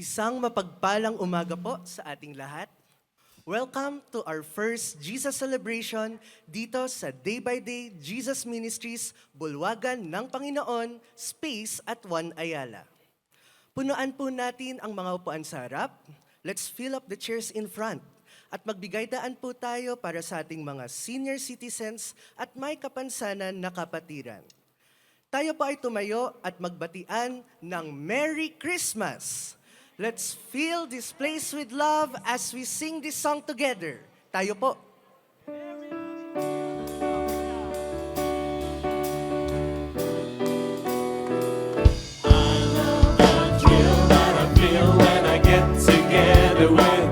Isang mapagpalang umaga po sa ating lahat. Welcome to our first Jesus celebration dito sa Day by Day Jesus Ministries, Bulwagan ng Panginoon, Space at One Ayala. Punuan po natin ang mga upuan sa harap. Let's fill up the chairs in front. At magbigay daan po tayo para sa ating mga senior citizens at may kapansanan na kapatiran. Tayo po ay tumayo at magbatian ng Merry Christmas! Let's fill this place with love as we sing this song together. Tayo po. Together with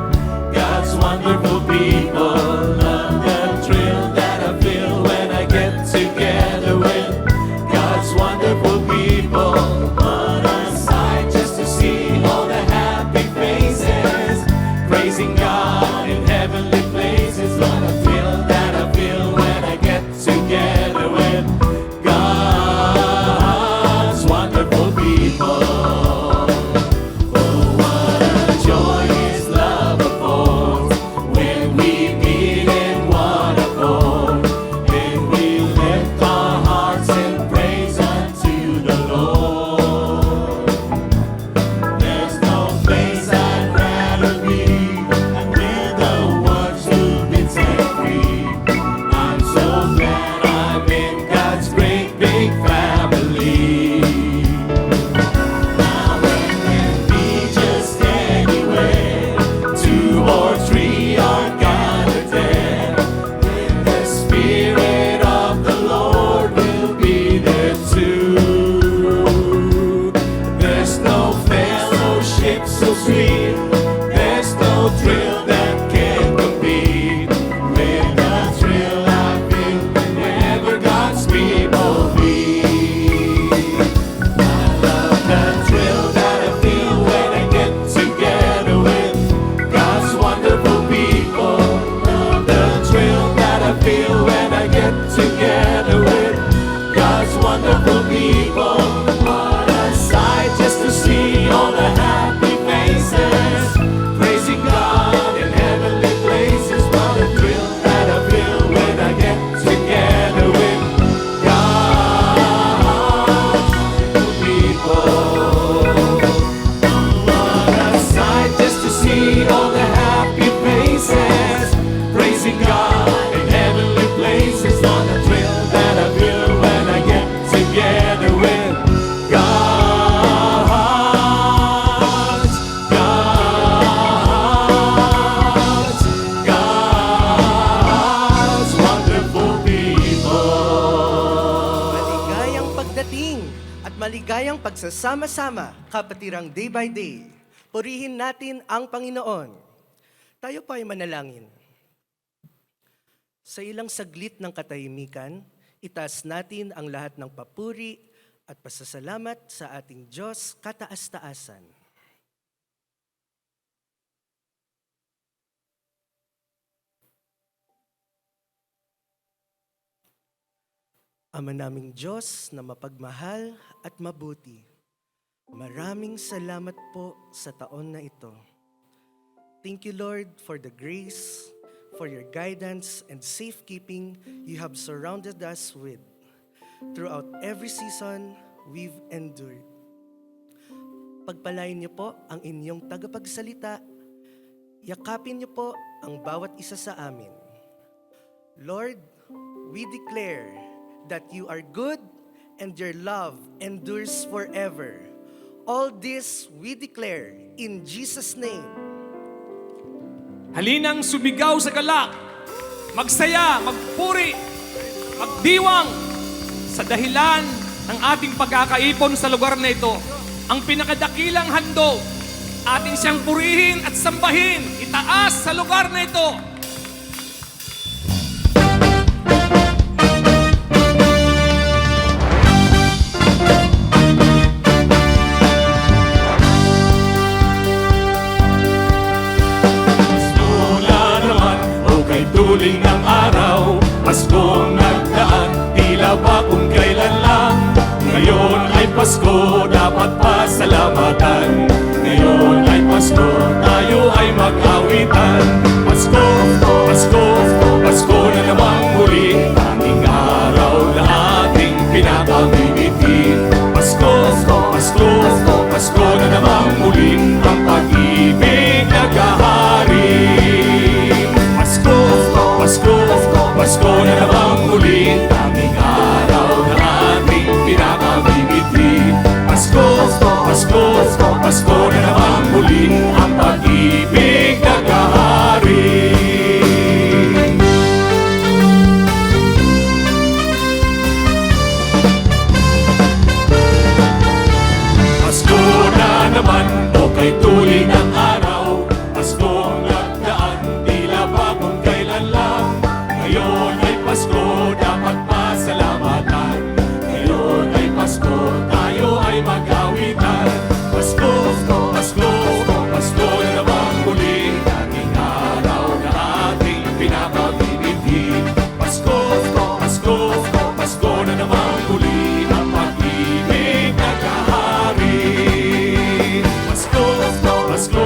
God's wonderful people. Love the thrill that I feel when I get together with God's wonderful people. What a sight just to see all the happy faces, praising God in heavenly places. What a thrill that I feel when I get together with God's wonderful people. So sweet, there's no thrill that can compete with the thrill I feel whenever God's people meet. I love the thrill that I feel when I get together with God's wonderful people. Love the thrill that I feel when I get together with God's wonderful people. What a sight just to see all the happy faces, praising God in heavenly places. What a thrill that I feel when I get together with God's people. What a sight just to see all the happy faces, praising God in heavenly places. What a thrill that I feel when I get together with God's wonderful people. Maligayang pagdating at maligayang pagsasama-sama, kapatirang Day by Day. Purihin natin ang Panginoon. Tayo pa ay manalangin. Sa ilang saglit ng katahimikan, itaas natin ang lahat ng papuri at pasasalamat sa ating Diyos kataas-taasan. Ama naming Diyos na mapagmahal at mabuti, maraming salamat po sa taon na ito. Thank you, Lord, for the grace, for your guidance and safekeeping you have surrounded us with. Throughout every season, we've endured. Pagpalain niyo po ang inyong tagapagsalita. Yakapin niyo po ang bawat isa sa amin. Lord, we declare that you are good and your love endures forever. All this we declare in Jesus' name. Halinang sumigaw sa galak, magsaya, magpuri, magdiwang sa dahilan ng ating pagkakaipon sa lugar na ito. Ang pinakadakilang handog, ating siyang purihin at sambahin, itaas sa lugar na ito. Tuling ng araw, Paskong nagdaan, tila ba kung kailan lang. Ngayon ay Pasko, dapat pasalamatan. Ngayon ay ay Pasko, tayo ay mag-awitan. Pasko, Pasko, Pasko na namang muli, tanging araw na ating pinapamimiti. Pasko, Pasko, Pasko na namang muli, ang pag-ibig naghahari. Pasko, Pasko, Pasko na namang muli, tanging araw na ating pinapamimiti. Pasko, Pasko, Pasko na namang muli, ang pag-ibig naghahari. Pasko na naman, okay tuloy ng araw. Paskong nagdaan, tila ba kung kailan lang. Ngayon ay Pasko, dapat pasalamatan. Ngayon ay Pasko, tayo ay mag-awitan. Pasko, Pasko, Pasko na naman muli, tanging araw na ating pinapamimiti. Pasko, Pasko, Pasko na naman muli, ang pag-ibig naghahari. Pasko, Pasko,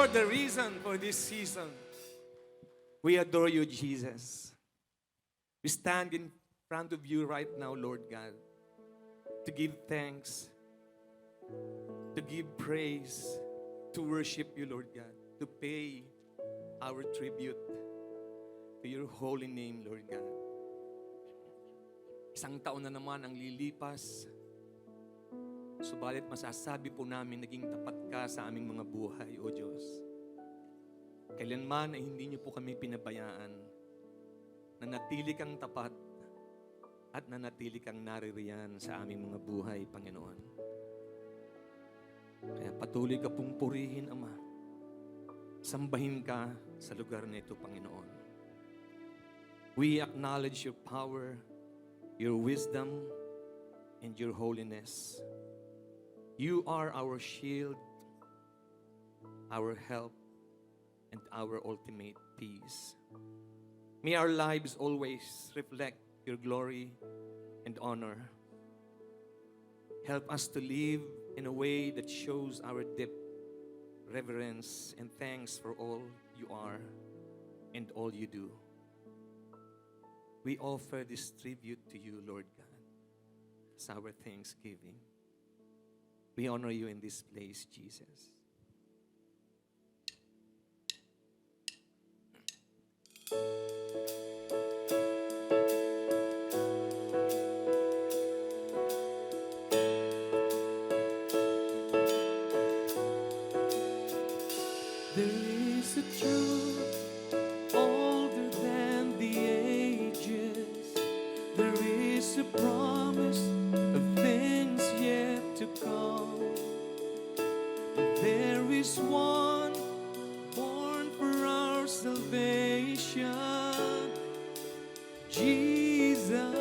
Lord, the reason for this season. We adore you, Jesus. We stand in front of you right now, Lord God, to give thanks, to give praise, to worship you, Lord God, to pay our tribute to your holy name, Lord God. Isang taon na naman ang lilipas, subalit masasabi po namin naging tapat ka sa aming mga buhay, O Diyos. Kailanman ay hindi niyo po kami pinabayaan. Nanatili kang tapat at nanatili kang naririyan sa aming mga buhay, Panginoon. Kaya patuloy ka pong purihin, Ama. Sambahin ka sa lugar na ito, Panginoon. We acknowledge your power, your wisdom, and your holiness. You are our shield, our help, and our ultimate peace. May our lives always reflect your glory and honor. Help us to live in a way that shows our deep reverence and thanks for all you are and all you do. We offer this tribute to you, Lord God, as our thanksgiving. We honor you in this place, Jesus. There is a truth older than the ages. There is a promise of things yet to come. There is one born for our salvation, Jesus.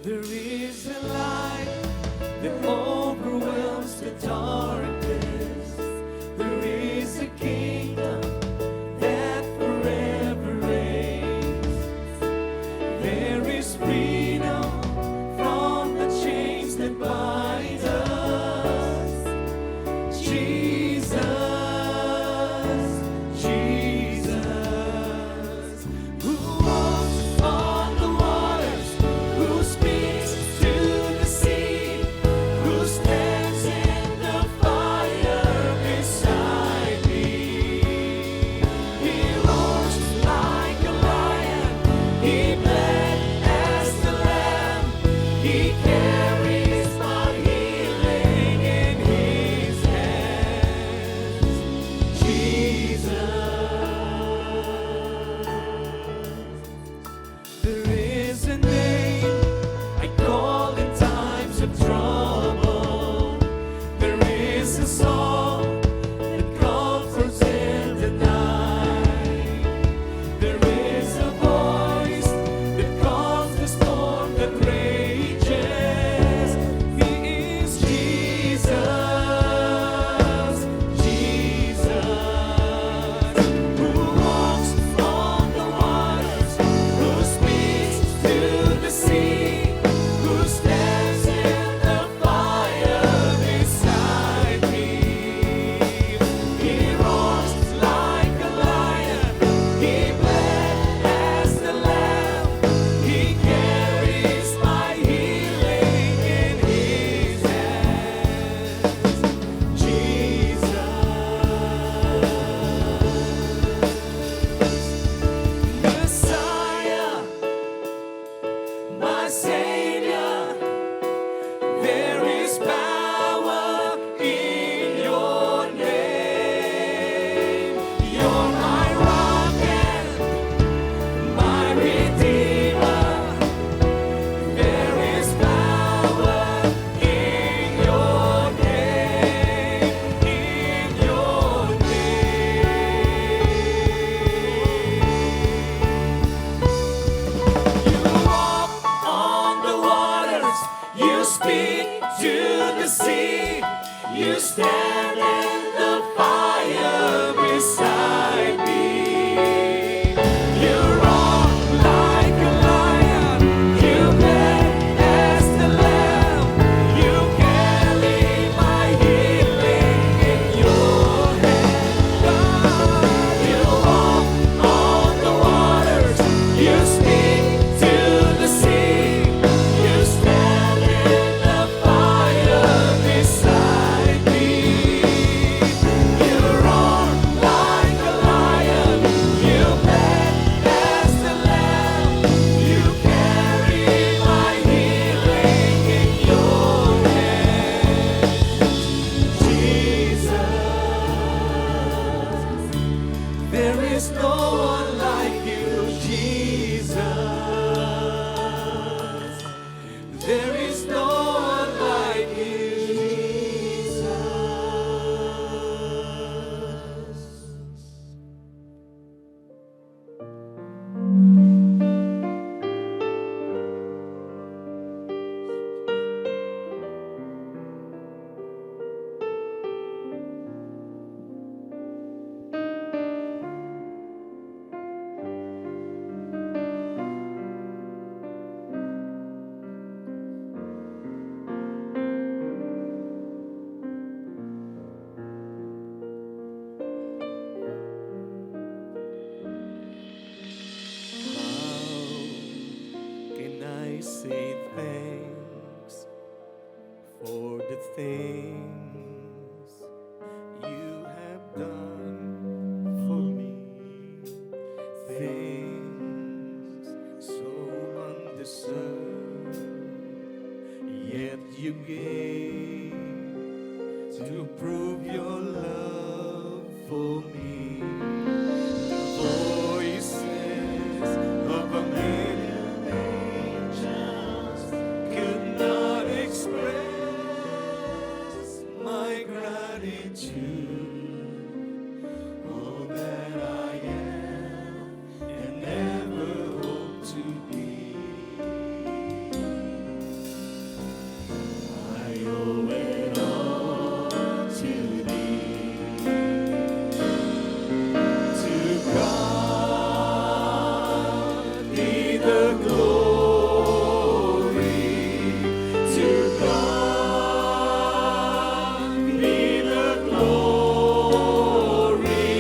There is a light that overwhelms the darkness. There is a kingdom that forever reigns. There is freedom from the chains that bind us. Jesus, Jesus, who walks on the waters, who speaks to the sea, who stands in the fire beside me. He roars like a lion, he bled as the lamb, he carries my healing in his hands. Jesus, there is a name I call in times of trouble. There is a song that comforts in the night. There is a voice that calms the storm that rages. He is Jesus, Jesus, who walks on the waters, who speaks to the sea, who stands in the fire beside me. He roars like a lion, he bled as the lamb, he carries my healing in his hands. Jesus, Messiah, my Savior, there is power in your name. You're my rock and my Redeemer. There is power in your name, in your name. You walk on the waters, you speak to the sea, you stand in the fire beside me. You roar like a lion, you bled as the lamb, you carry my healing the things you have done for me, things so undeserved, yet you gave to prove your love for me. The voices of a million angels could not express my gratitude. All that I am and never hope to be, I owe it all to thee. To God be the glory. To God be the glory.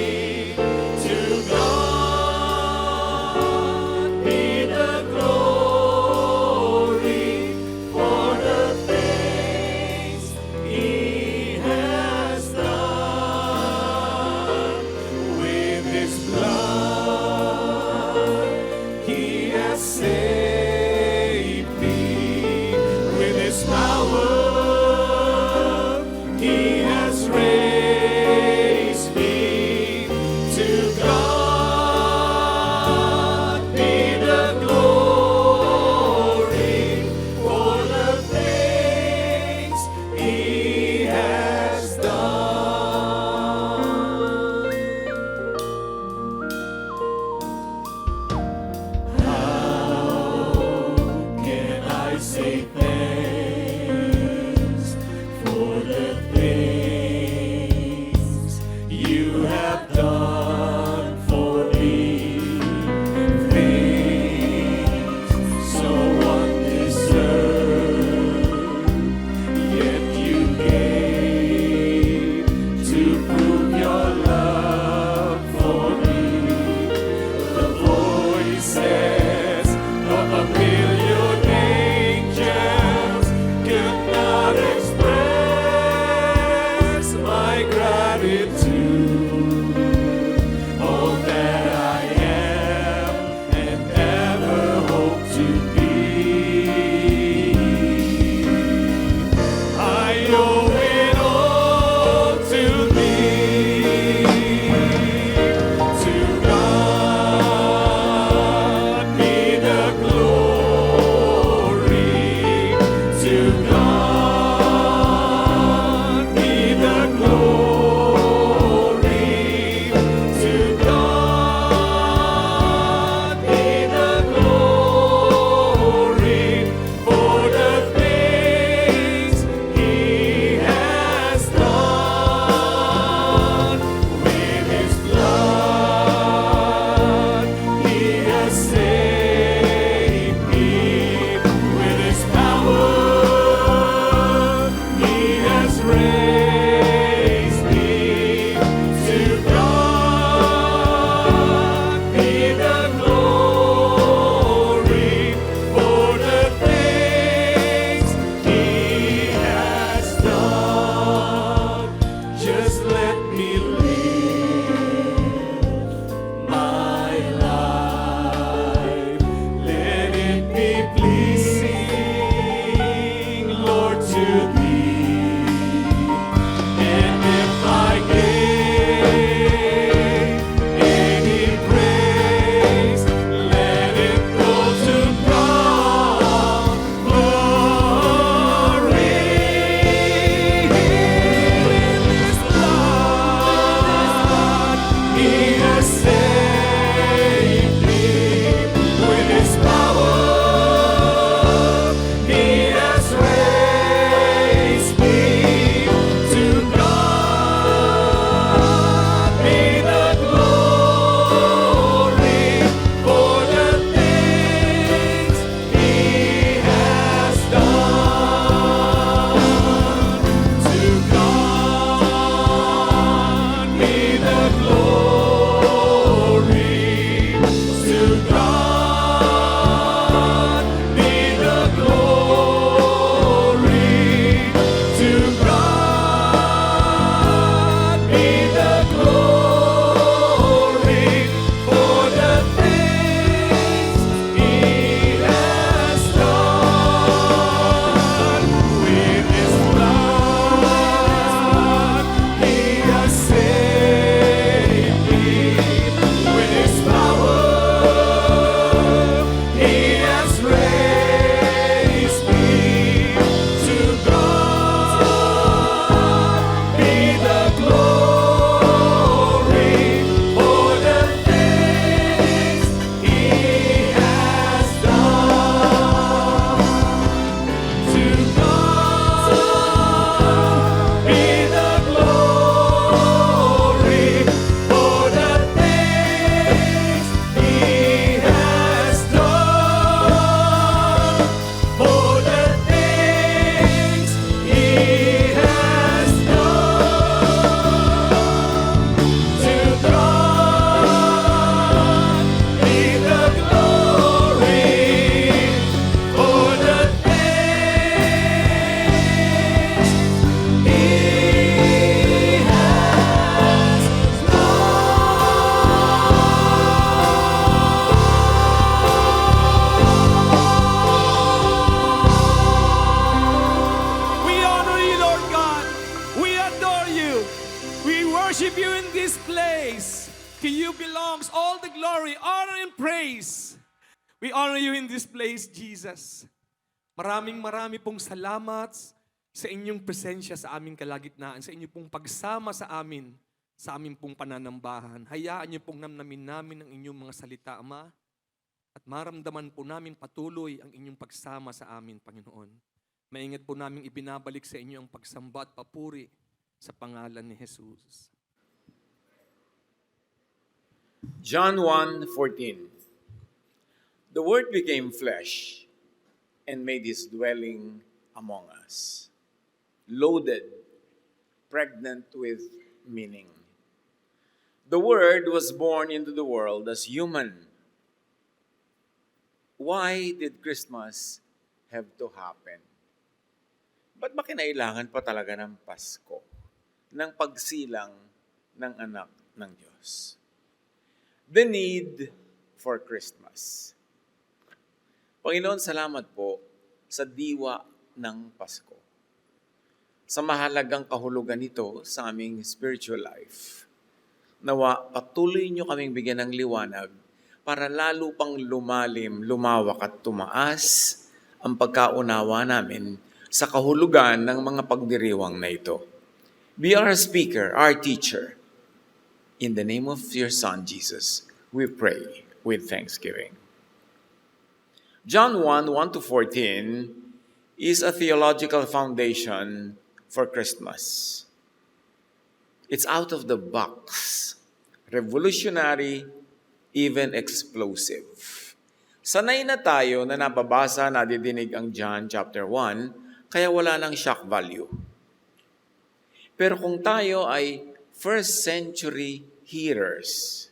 To God be the glory for the things He has done. With His blood He has saved glory, honor, and praise. We honor you in this place, Jesus. Maraming pong salamat sa inyong presensya sa aming kalagitnaan, sa inyong pong pagsama sa amin, sa aming pong pananambahan. Hayaan niyo pong namnamin namin ang inyong mga salita, Ama, at maramdaman po namin patuloy ang inyong pagsama sa amin, Panginoon. Maingat po namin ibinabalik sa inyo ang pagsamba at papuri sa pangalan ni Jesus. John 1:14. The Word became flesh and made His dwelling among us. Loaded, pregnant with meaning. The Word was born into the world as human. Why did Christmas have to happen? Ba't ba kinailangan pa talaga ng Pasko? Ng pagsilang ng anak ng Diyos? The need for Christmas. Panginoon, salamat po sa diwa ng Pasko. Sa mahalagang kahulugan nito sa aming spiritual life. Nawa, patuloy niyo kaming bigyan ng liwanag para lalo pang lumalim, lumawak at tumaas ang pagkaunawa namin sa kahulugan ng mga pagdiriwang na ito. Be our speaker, our teacher. In the name of your Son, Jesus, we pray with thanksgiving. John 1:1-14 is a theological foundation for Christmas. It's out of the box, revolutionary, even explosive. Sanay na tayo na nababasa, nadidinig ang John chapter 1, kaya wala nang shock value. Pero kung tayo ay first century hearers,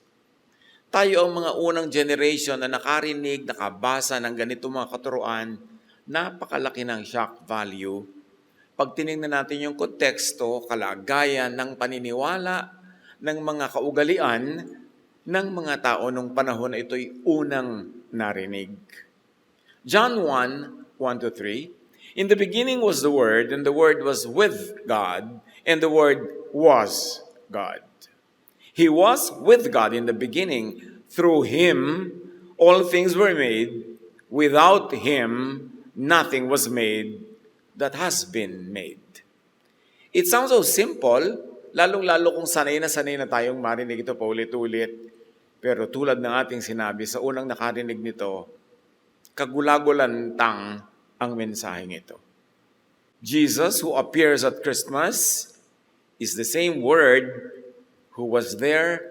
tayo ang mga unang generation na nakarinig, nakabasa ng ganito mga katuruan, napakalaki ng shock value. Pag tinignan natin yung konteksto, kalagayan ng paniniwala, ng mga kaugalian, ng mga tao nung panahon na ito'y unang narinig. John 1:1-3, in the beginning was the Word, and the Word was with God, and the Word was God. He was with God in the beginning. Through Him, all things were made. Without Him, nothing was made that has been made. It sounds so simple, lalong-lalo kung sanay na tayong marinig ito paulit-ulit. Pero tulad ng ating sinabi, sa unang nakarinig nito, kagulagulantang ang mensaheng ito. Jesus, who appears at Christmas, is the same Word who was there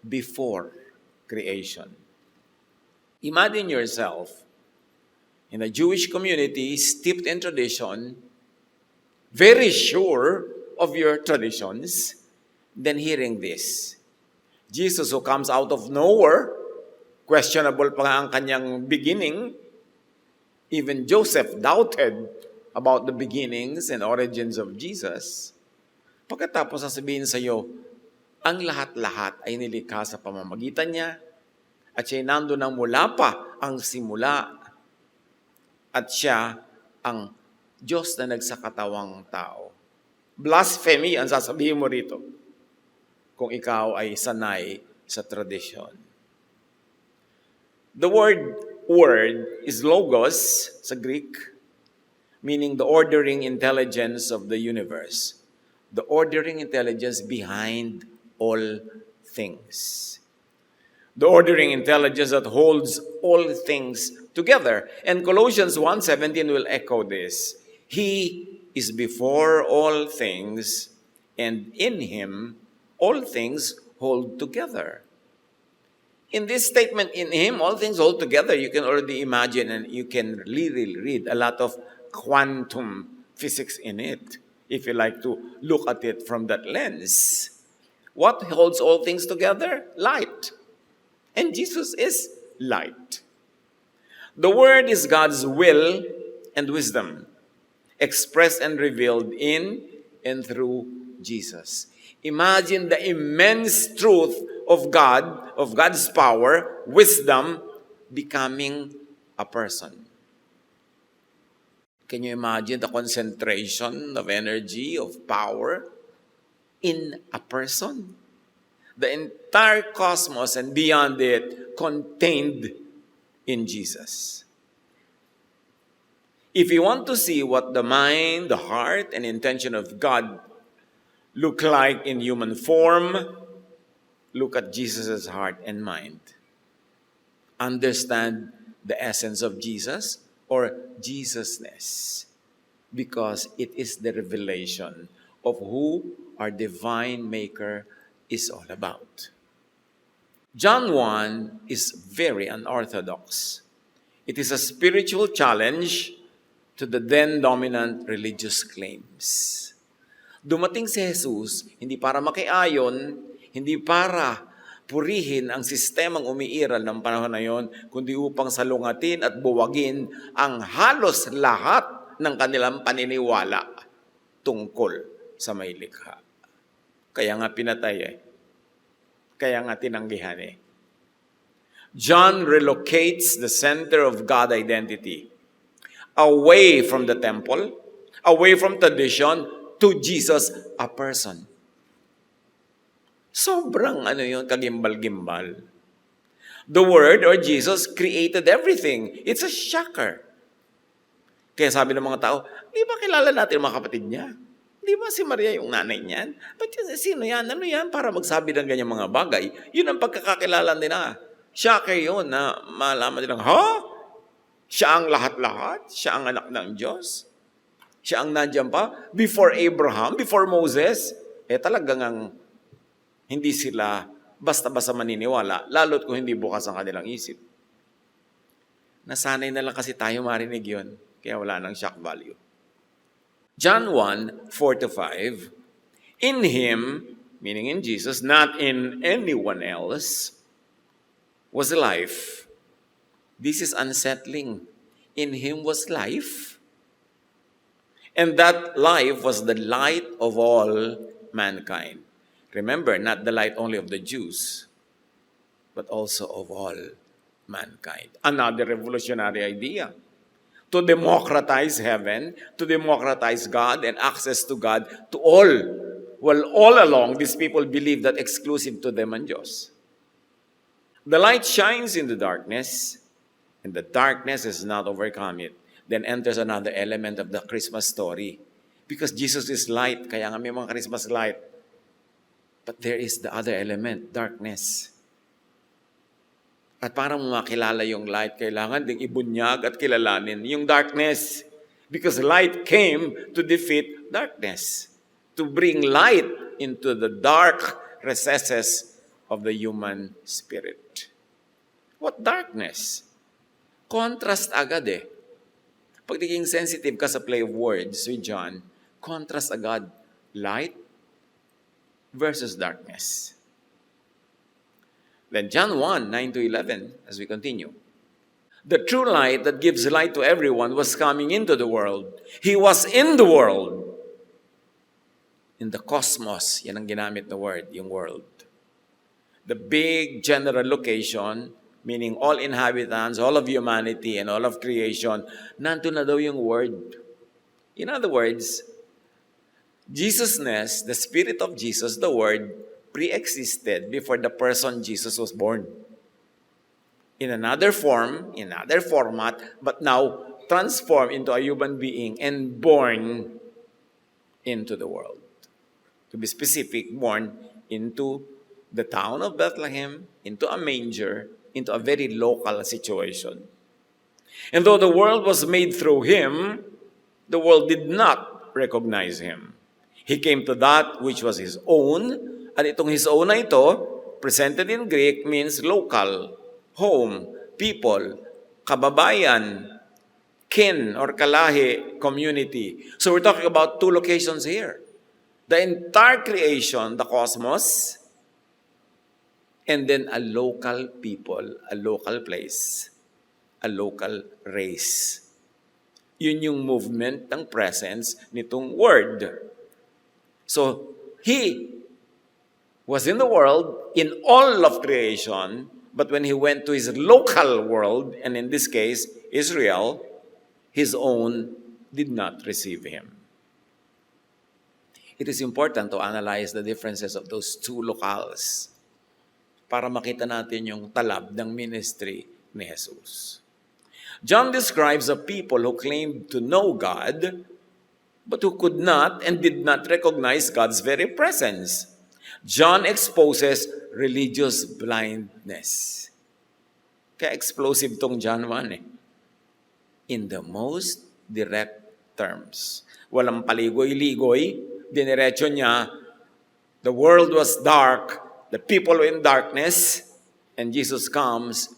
before creation. Imagine yourself in a Jewish community steeped in tradition, very sure of your traditions, then hearing this. Jesus who comes out of nowhere, questionable pa nga ang kanyang beginning. Even Joseph doubted about the beginnings and origins of Jesus. Pagkatapos sasabihin sa iyo, ang lahat-lahat ay nilikha sa pamamagitan niya at siya'y nandun nang mula pa ang simula at siya ang Diyos na nagsakatawang tao. Blasphemy ang sasabihin mo rito kung ikaw ay sanay sa tradisyon. The word is logos sa Greek, meaning the ordering intelligence of the universe. The ordering intelligence behind all things. The ordering intelligence that holds all things together. And Colossians 1:17 will echo this. He is before all things, and in Him all things hold together. In this statement, in Him all things hold together, you can already imagine and you can really read a lot of quantum physics in it, if you like to look at it from that lens. What holds all things together? Light. And Jesus is light. The Word is God's will and wisdom, expressed and revealed in and through Jesus. Imagine the immense truth of God, of God's power, wisdom, becoming a person. Can you imagine the concentration of energy, of power in a person? The entire cosmos and beyond it contained in Jesus. If you want to see what the mind, the heart, and intention of God look like in human form, look at Jesus' heart and mind. Understand the essence of Jesus or Jesusness, because it is the revelation of who our divine Maker is all about. John 1 is very unorthodox. It is a spiritual challenge to the then dominant religious claims. Dumating si Jesus hindi para makiayon, hindi para purihin ang sistemang umiiral ng panahon na yon, kundi upang salungatin at buwagin ang halos lahat ng kanilang paniniwala tungkol sa may likha. Kaya nga pinatay Kaya nga tinanggihan John relocates the center of God identity away from the temple, away from tradition, to Jesus, a person. Sobrang kagimbal-gimbal. The Word or Jesus created everything. It's a shocker. Kaya sabi ng mga tao, di ba kilala natin mga kapatid niya? Di ba si Maria yung nanay niyan? Ba't sino yan? Ano yan? Para magsabi ng ganyang mga bagay. Yun ang pagkakakilala nila. Shocker yun na malaman nilang, Siya ang lahat-lahat? Siya ang anak ng Diyos? Siya ang nandiyan pa? Before Abraham, before Moses? Talagang hindi sila basta-basta maniniwala, lalo't kung hindi bukas ang kanilang isip. Nasanay na lang kasi tayo marinig yun, kaya wala nang shock value. John 1:4-5, in Him, meaning in Jesus, not in anyone else, was life. This is unsettling. In Him was life. And that life was the light of all mankind. Remember, not the light only of the Jews, but also of all mankind. Another revolutionary idea. To democratize heaven, to democratize God and access to God to all. Well, all along, these people believe that exclusive to them ang Diyos. The light shines in the darkness, and the darkness has not overcome it. Then enters another element of the Christmas story. Because Jesus is light, kaya nga may mga Christmas light. But there is the other element, darkness. At para makilala yung light, kailangan ding ibunyag at kilalanin yung darkness. Because light came to defeat darkness. To bring light into the dark recesses of the human spirit. What darkness? Contrast agad Pag naging sensitive ka sa play of words with John, contrast agad. Light versus darkness. Then John 1:9-11, as we continue. The true light that gives light to everyone was coming into the world. He was in the world. In the cosmos, yan ang ginamit na word, yung world. The big general location, meaning all inhabitants, all of humanity, and all of creation, nandun na daw yung word. In other words, Jesusness, the Spirit of Jesus, the Word, pre-existed before the person Jesus was born. In another form, in another format, but now transformed into a human being and born into the world. To be specific, born into the town of Bethlehem, into a manger, into a very local situation. And though the world was made through Him, the world did not recognize Him. He came to that which was His own, at itong His own na ito, presented in Greek, means local, home, people, kababayan, kin or kalahi, community. So we're talking about two locations here. The entire creation, the cosmos, and then a local people, a local place, a local race. Yun yung movement ng presence nitong word. So, He was in the world, in all of creation, but when He went to His local world, and in this case, Israel, His own did not receive Him. It is important to analyze the differences of those two locales. para makita natin yung talab ng ministry ni Jesus. John describes a people who claimed to know God, but who could not and did not recognize God's very presence. John exposes religious blindness. Kaya explosive tong John 1 eh. In the most direct terms. Walang paligoy-ligoy, diniretso niya, the world was dark, the people were in darkness, and Jesus comes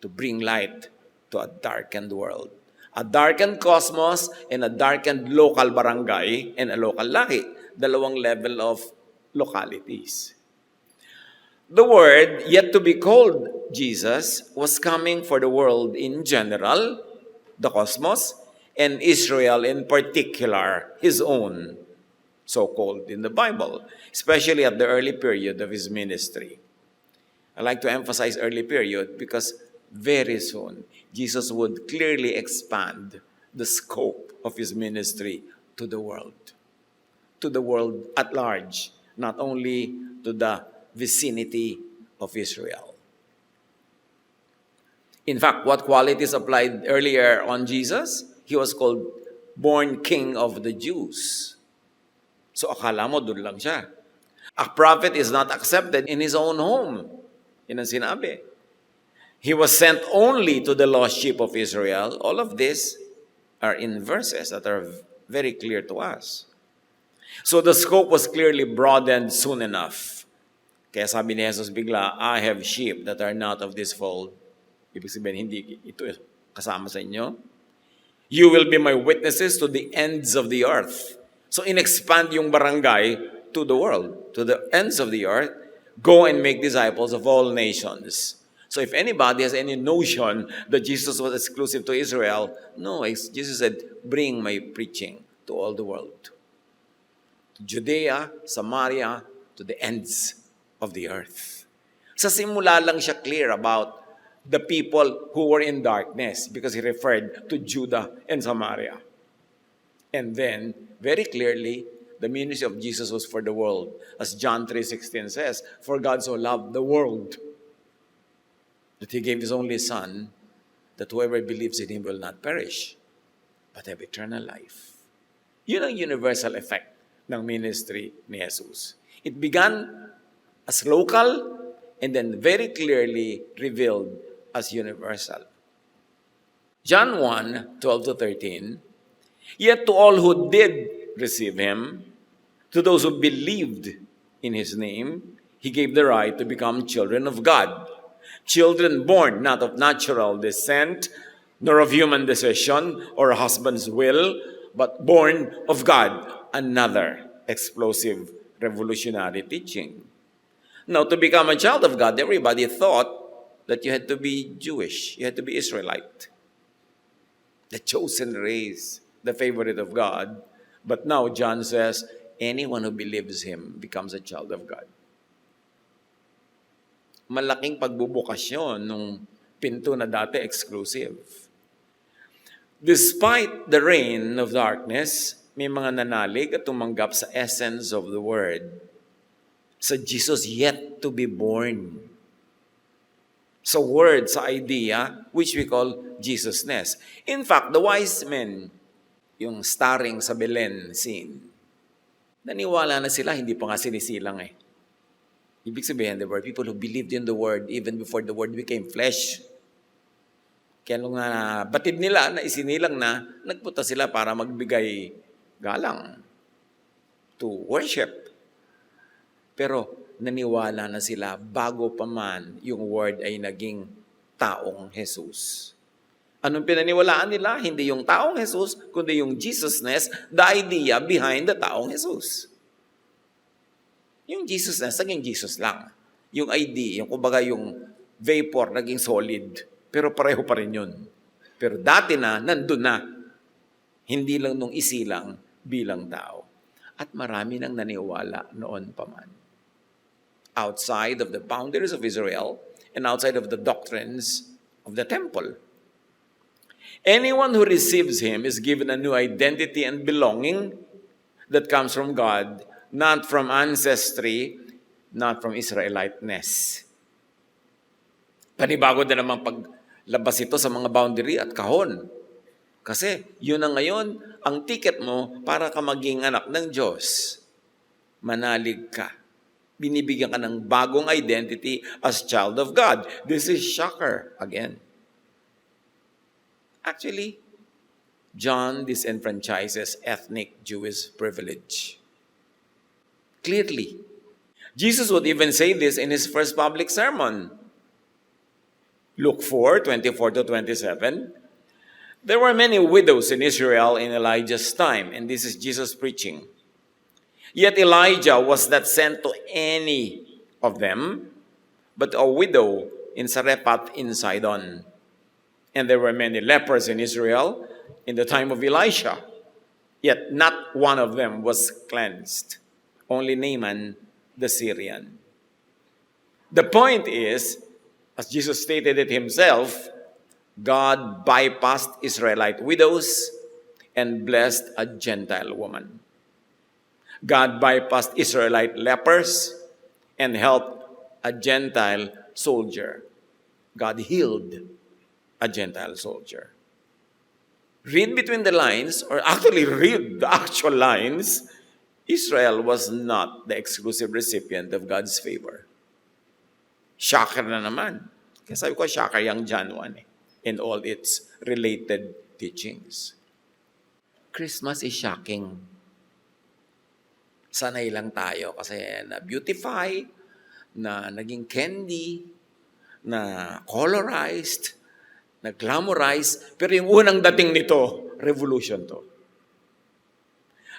to bring light to a darkened world. A darkened cosmos and a darkened local barangay and a local lahi. Dalawang level of localities. The word yet to be called Jesus was coming for the world in general, the cosmos, and Israel in particular, his own, so-called in the Bible, especially at the early period of his ministry. I like to emphasize early period because very soon, Jesus would clearly expand the scope of his ministry to the world at large, not only to the vicinity of Israel. In fact, what qualities applied earlier on Jesus? He was called born King of the Jews. So akala mo, doon lang siya. A prophet is not accepted in his own home. Yan ang sinabi. He was sent only to the lost sheep of Israel. All of this are in verses that are very clear to us. So the scope was clearly broadened soon enough. Kaya sabi ni Jesus bigla, I have sheep that are not of this fold. Ibig sabihin, hindi ito kasama sa inyo. You will be my witnesses to the ends of the earth. So in-expand yung barangay to the world, to the ends of the earth. Go and make disciples of all nations. So if anybody has any notion that Jesus was exclusive to Israel, no, Jesus said, bring my preaching to all the world. To Judea, Samaria, to the ends of the earth. Sa simula lang siya clear about the people who were in darkness because he referred to Judah and Samaria. And then, very clearly, the ministry of Jesus was for the world. As John 3:16 says, for God so loved the world that he gave his only Son, that whoever believes in him will not perish, but have eternal life. Yun ang universal effect ng ministry ni Jesus. It began as local and then very clearly revealed as universal. John 1:12-13, yet to all who did receive him, to those who believed in his name, he gave the right to become children of God. Children born not of natural descent, nor of human decision or a husband's will, but born of God. Another explosive revolutionary teaching. Now, to become a child of God, everybody thought that you had to be Jewish, you had to be Israelite, the chosen race, the favorite of God. But now John says, anyone who believes him becomes a child of God. Malaking pagbubukasyon nung pinto na dati exclusive. Despite the reign of darkness, may mga nanalig at tumanggap sa essence of the word, sa Jesus yet to be born. Sa word, sa idea, which we call Jesusness. In fact, the wise men, yung starring sa Belen scene, naniwala na sila, hindi pa nga sinisilang eh. Ibig sabihin, there were people who believed in the Word even before the Word became flesh. Kaya nung batid nila, na isinilang na, nagpunta sila para magbigay galang to worship. Pero naniwala na sila bago pa man yung Word ay naging taong Jesus. Anong pinaniwalaan nila? Hindi yung taong Jesus, kundi yung Jesusness, the idea behind the taong Jesus. Yung Jesusness, naging Jesus lang. Yung idea, yung kumbaga yung vapor, naging solid. Pero pareho pa rin yun. Pero dati na, nandun na. Hindi lang nung isilang bilang tao. At marami nang naniwala noon pa man. Outside of the boundaries of Israel and outside of the doctrines of the temple. Anyone who receives him is given a new identity and belonging that comes from God, not from ancestry, not from Israeliteness. Panibago na naman paglabas ito sa mga boundary at kahon. Kasi yun na ngayon ang ticket mo para ka maging anak ng Diyos. Manalig ka. Binibigyan ka ng bagong identity as child of God. This is shocker again. Actually, John disenfranchises ethnic Jewish privilege. Clearly. Jesus would even say this in his first public sermon. Luke 4:24-27. There were many widows in Israel in Elijah's time, and this is Jesus preaching. Yet Elijah was not sent to any of them, but a widow in Sarephath in Sidon. And there were many lepers in Israel in the time of Elisha, yet not one of them was cleansed, only Naaman the Syrian. The point is, as Jesus stated it himself, God bypassed Israelite widows and blessed a Gentile woman. God bypassed Israelite lepers and helped a Gentile soldier. God healed a Gentile soldier. Read between the lines, or actually read the actual lines, Israel was not the exclusive recipient of God's favor. Shocker na naman. Kaya sabi ko, shocker yung John 1 in all its related teachings. Christmas is shocking. Sanay lang tayo kasi na-beautify, na naging candy, na colorized, na glamorized. Pero yung unang dating nito, revolution to.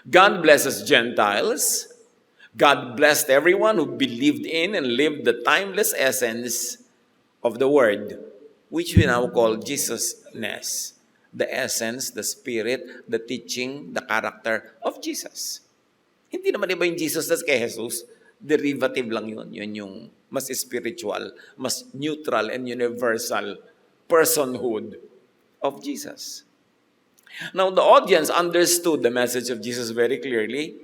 God blesses Gentiles. God blessed everyone who believed in and lived the timeless essence of the Word, which we now call Jesus-ness. The essence, the spirit, the teaching, the character of Jesus. Hindi naman iba yung Jesus-ness kay Jesus. Derivative lang yun. Yun yung mas spiritual, mas neutral and universal personhood of Jesus. Now, the audience understood the message of Jesus very clearly.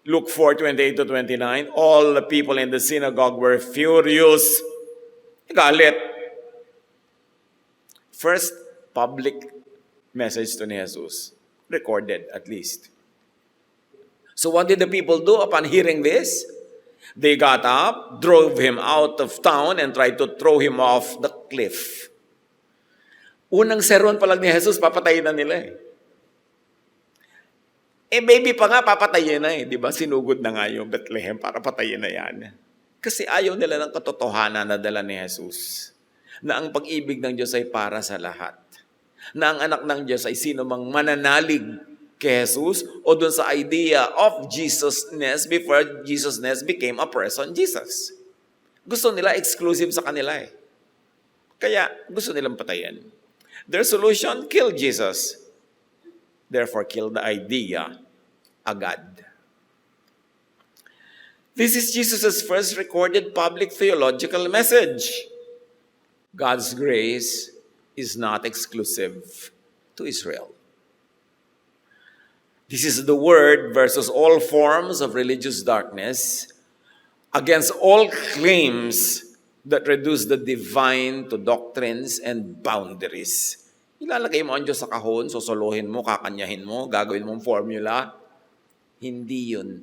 Luke 4:28-29, all the people in the synagogue were furious. Galit. First public message to ni Jesus, recorded at least. So what did the people do upon hearing this? They got up, drove him out of town, and tried to throw him off the cliff. Unang sermon pa lang ni Jesus, papatayin na nila baby pa nga, papatayin na di ba? Sinugod na nga yung Bethlehem para patayin na yan. Kasi ayaw nila ng katotohanan na dala ni Jesus. Na ang pag-ibig ng Diyos ay para sa lahat. Na ang anak ng Diyos ay sino mang mananalig kay Jesus o dun sa idea of Jesus-ness before Jesus-ness became a person Jesus. Gusto nila exclusive sa kanila Kaya gusto nilang patayin. Their solution, kill Jesus. Therefore, kill the idea agad. This is Jesus' first recorded public theological message. God's grace is not exclusive to Israel. This is the word versus all forms of religious darkness, against all claims that reduce the divine to doctrines and boundaries. Ilalagay mo ang Diyos sa kahon, sosolohin mo, kakanyahin mo, gagawin mong formula. Hindi yun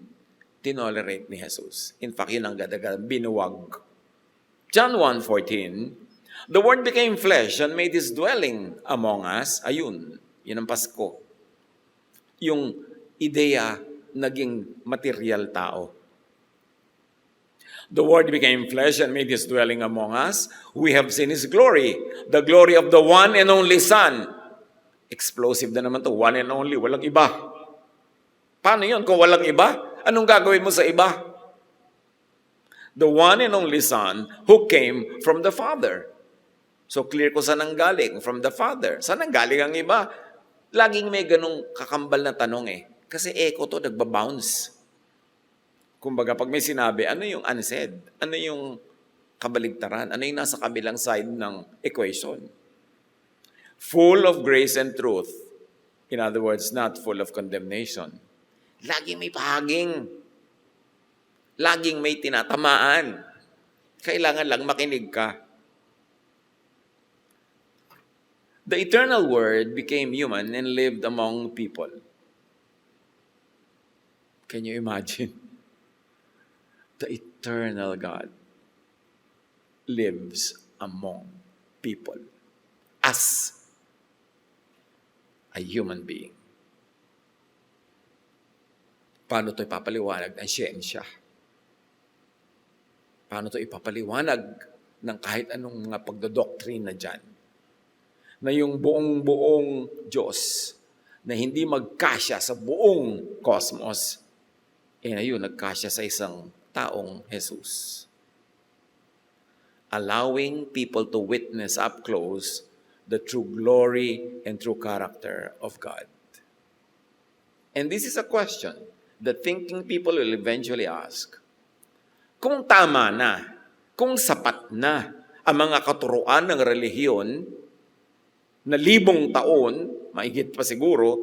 tinolerate ni Jesus. In fact, yun ang binuwag. John 1:14, the Word became flesh and made His dwelling among us. Ayun, yun ang Pasko. Yung ideya naging material tao. The Word became flesh and made His dwelling among us. We have seen His glory, the glory of the one and only Son. Explosive na naman to, one and only, walang iba. Paano yun kung walang iba? Anong gagawin mo sa iba? The one and only Son who came from the Father. So clear ko saan ang galing, from the Father. Saan ang galing ang iba? Laging may ganong kakambal na tanong Kasi echo to, nagbabounce. Kumbaga, pag may sinabi, ano yung unsaid? Ano yung kabaligtaran? Ano yung nasa kabilang side ng equation? Full of grace and truth. In other words, not full of condemnation. Laging may pahaging. Laging may tinatamaan. Kailangan lang makinig ka. The eternal Word became human and lived among people. Can you imagine? The eternal God lives among people as a human being. Paano ito ipapaliwanag ng siyensya? Paano ito ipapaliwanag ng kahit anong mga pagdodoktrina dyan? Na yung buong Diyos na hindi magkasya sa buong cosmos, ngayon nagkasya sa isang taong Jesus. Allowing people to witness up close the true glory and true character of God. And this is a question that thinking people will eventually ask. Kung tama na, kung sapat na ang mga katuruan ng relihiyon na 1,000 taon, mahigit pa siguro,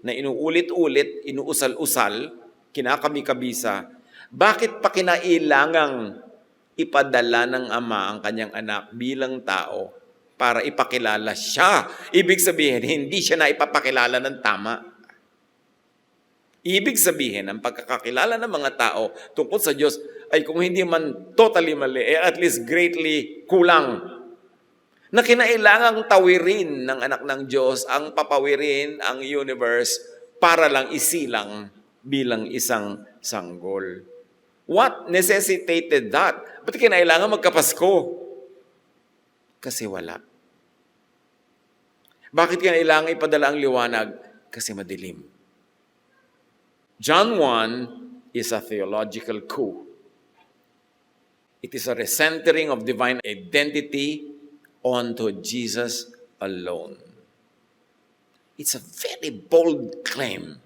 na inuulit-ulit, inuusal-usal, kinakami-kabisa, bakit pa kinailangang ipadala ng Ama ang kanyang anak bilang tao para ipakilala siya? Ibig sabihin, hindi siya na ipapakilala ng tama. Ibig sabihin, ang pagkakakilala ng mga tao tungkol sa Diyos ay kung hindi man totally mali, at least greatly kulang. Na kinailangang tawirin ng anak ng Diyos ang papawirin ang universe para lang isilang bilang isang sanggol. What necessitated that? Ba't kinailangan magkapasko? Kasi wala. Bakit kinailangan ipadala ang liwanag? Kasi madilim. John 1 is a theological coup. It is a recentering of divine identity onto Jesus alone. It's a very bold claim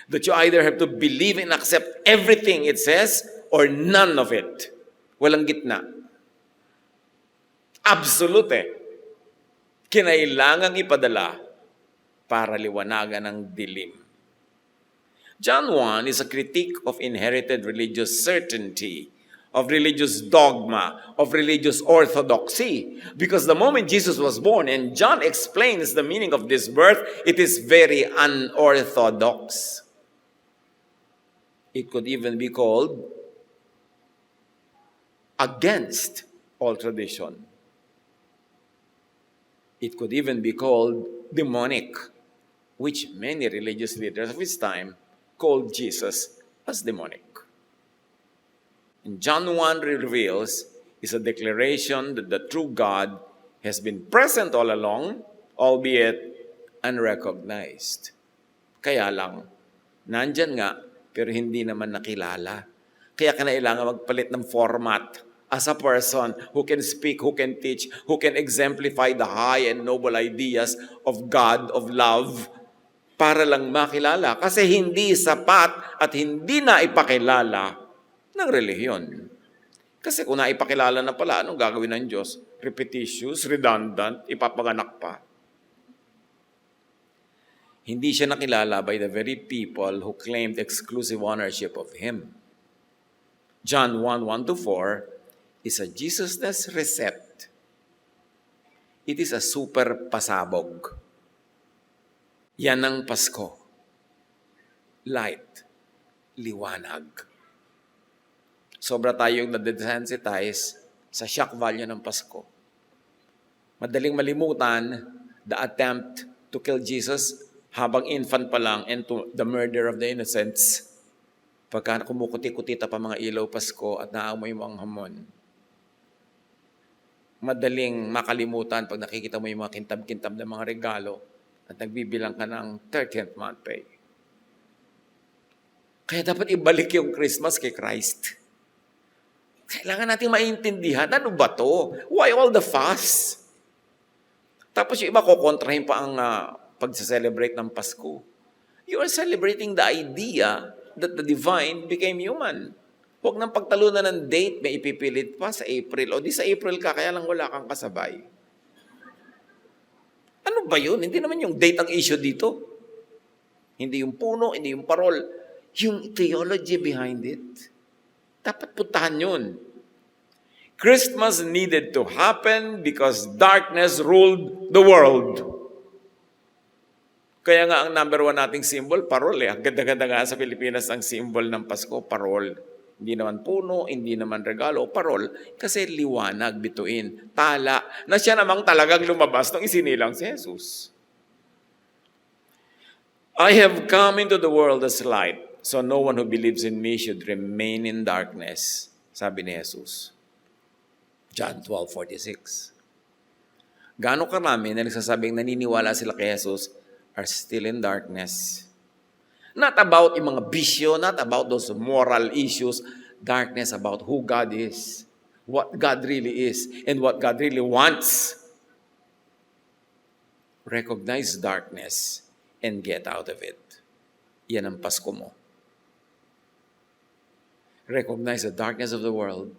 that you either have to believe and accept everything it says or none of it. Walang gitna. Absolute. Kinailangang ipadala para liwanagan ng dilim. John 1 is a critique of inherited religious certainty, of religious dogma, of religious orthodoxy. Because the moment Jesus was born, and John explains the meaning of this birth, it is very unorthodox. It could even be called against all tradition. It could even be called demonic, which many religious leaders of his time called Jesus as demonic. And John 1 reveals is a declaration that the true God has been present all along, albeit unrecognized. Kaya lang, nandyan nga, pero hindi naman nakilala. Kaya kinailangan magpalit ng format as a person who can speak, who can teach, who can exemplify the high and noble ideas of God, of love, para lang makilala. Kasi hindi sapat at hindi na ipakilala ng relihiyon. Kasi kung naipakilala na pala, anong gagawin ng Diyos? Repetitious, redundant, ipapanganak pa. Hindi siya nakilala by the very people who claimed exclusive ownership of Him. John 1:1-4 is a Jesusness reset. It is a super pasabog. Yan ang Pasko. Light. Liwanag. Sobra tayong na-desensitize sa shock value ng Pasko. Madaling malimutan the attempt to kill Jesus habang infant pa lang and to the murder of the innocents. Pagka kumukuti-kutita pa mga ilaw Pasko at naamoy mo ang hamon. Madaling makalimutan pag nakikita mo yung mga kintab-kintab na mga regalo at nagbibilang ka ng 30th month pay. Kaya dapat ibalik yung Christmas kay Christ. Kailangan natin maintindihan, ano ba to? Why all the fuss? Tapos yung iba kukontrahin pa ang pag-celebrate ng Pasko. You are celebrating the idea that the divine became human. Huwag nang pagtalunan ng date, may ipipilit pa sa April. O di sa April ka, kaya lang wala kang kasabay. Ano ba yun? Hindi naman yung date ang issue dito. Hindi yung puno, hindi yung parol. Yung theology behind it. Dapat puntahan yun. Christmas needed to happen because darkness ruled the world. Kaya nga ang number one nating symbol, parol eh. Ang ganda-ganda nga sa Pilipinas ang symbol ng Pasko, parol. Hindi naman puno, hindi naman regalo, parol. Kasi liwanag, bituin, tala, na siya namang talagang lumabas nung isinilang si Jesus. I have come into the world as light, so no one who believes in me should remain in darkness. Sabi ni Jesus. John 12:46. Gaano karami na nagsasabing naniniwala sila kay Jesus are still in darkness. Not about yung mga bisyo, not about those moral issues. Darkness about who God is, what God really is, and what God really wants. Recognize darkness and get out of it. Yan ang Pasko mo. Recognize the darkness of the world.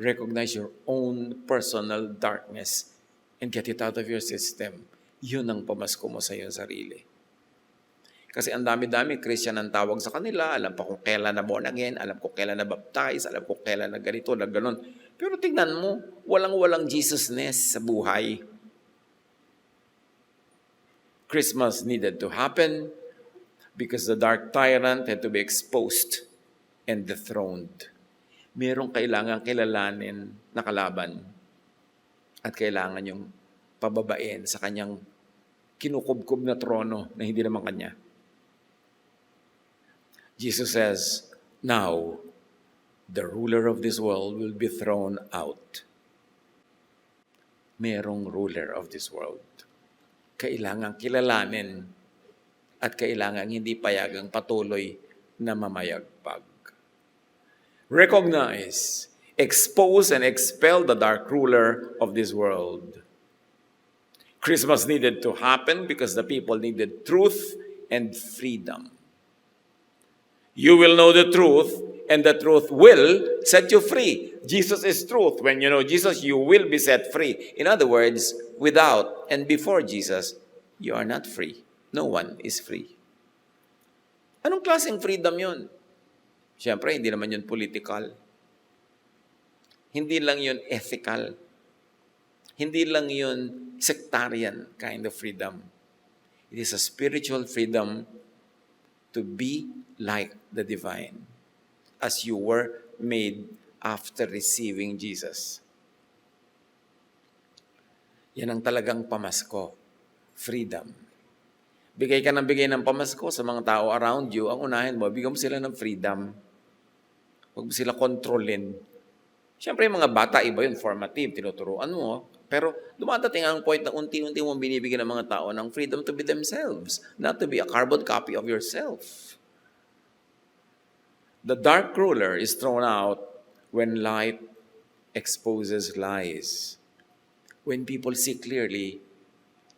Recognize your own personal darkness and get it out of your system. Yun ang pamasko mo sa iyong sarili. Kasi ang dami-dami, Christian ang tawag sa kanila, alam pa kung kailan na born again, alam kung kailan na baptize, alam kung kailan na ganito, na ganon. Pero tingnan mo, walang-walang Jesusness sa buhay. Christmas needed to happen because the dark tyrant had to be exposed and dethroned. Merong kailangan kilalanin na kalaban at kailangan yung pababain sa kanyang kinukubkob na trono na hindi naman kanya. Jesus says, now, the ruler of this world will be thrown out. Merong ruler of this world. Kailangan kilalanin at kailangan hindi payagang patuloy na mamayagpag. Recognize, expose, and expel the dark ruler of this world. Christmas needed to happen because the people needed truth and freedom. You will know the truth, and the truth will set you free. Jesus is truth. When you know Jesus, you will be set free. In other words, without and before Jesus, you are not free. No one is free. Anong klaseng freedom yun? Siyempre, hindi naman yun political. Hindi lang yun ethical. Hindi lang yun sectarian kind of freedom. It is a spiritual freedom to be like the divine as you were made after receiving Jesus. Yan ang talagang pamasko. Freedom. Bigay ka ng bigay ng pamasko sa mga tao around you. Ang unahin mo, bigyan mo sila ng freedom. Huwag mo sila kontrolin. Siyempre, yung mga bata, iba yun, formative, tinuturuan mo. Pero dumadating ang point na unti-unti mong binibigyan ng mga tao ng freedom to be themselves, not to be a carbon copy of yourself. The dark ruler is thrown out when light exposes lies, when people see clearly,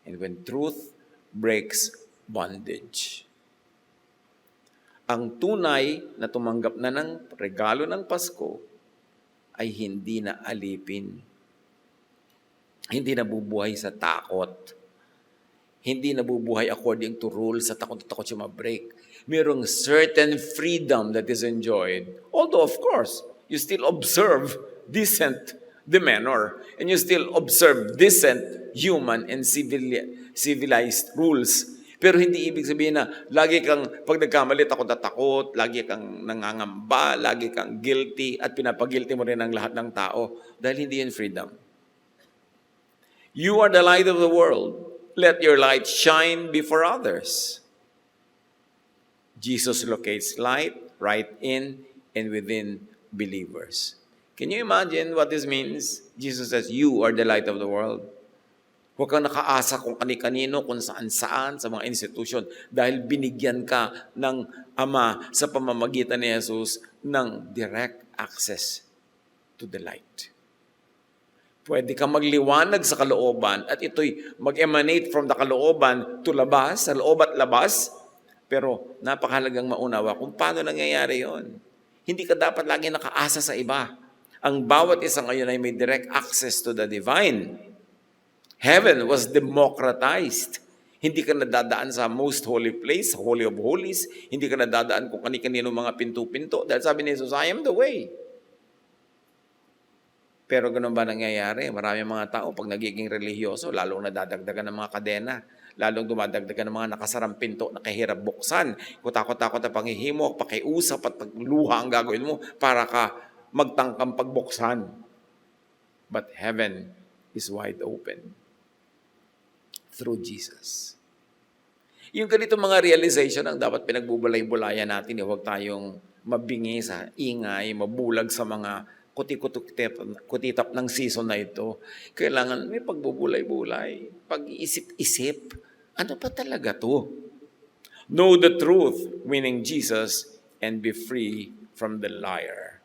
and when truth breaks bondage. Ang tunay na tumanggap na ng regalo ng Pasko ay hindi na alipin. Hindi nabubuhay sa takot. Hindi nabubuhay according to rules sa takot-takot siya ma-break. Mayroong certain freedom that is enjoyed. Although, of course, you still observe decent demeanor and you still observe decent human and civilized rules. Pero hindi ibig sabihin na lagi kang, pag nagkamali, takot na takot, lagi kang nangangamba, lagi kang guilty, at pinapagilty mo rin ang lahat ng tao. Dahil hindi yan freedom. You are the light of the world. Let your light shine before others. Jesus locates light right in and within believers. Can you imagine what this means? Jesus says, you are the light of the world. Huwag kang nakaasa kung kani-kanino, kung saan-saan, sa mga institusyon, dahil binigyan ka ng Ama sa pamamagitan ni Jesus ng direct access to the light. Pwede kang magliwanag sa kalooban at ito'y mag-emanate from the kalooban to labas, sa loob at labas, pero napakahalagang maunawa kung paano nangyayari yon. Hindi ka dapat lagi nakaasa sa iba. Ang bawat isa ngayon ay may direct access to the divine. Heaven was democratized. Hindi ka nadadaan sa most holy place, Holy of Holies. Hindi ka nadadaan kung kani-kanino mga pinto-pinto. Dahil sabi ni Jesus, I am the way. Pero ganun ba nangyayari? Marami mga tao, pag nagiging religyoso, lalong nadadagdagan ng mga kadena, lalong dumadagdagan ng mga nakasarang pinto na kahirap buksan. Kutakot-takot na panghihimo, pakiusap at pagluha ang gagawin mo para ka magtangkang pagbuksan. But heaven is wide open through Jesus. Yung ganito mga realization ang dapat pinagbubulay-bulayan natin. Huwag tayong mabingi sa ingay, mabulag sa mga kutitap ng season na ito. Kailangan may pagbubulay-bulay, pag-iisip-isip. Ano pa talaga to? Know the truth, meaning Jesus, and be free from the liar.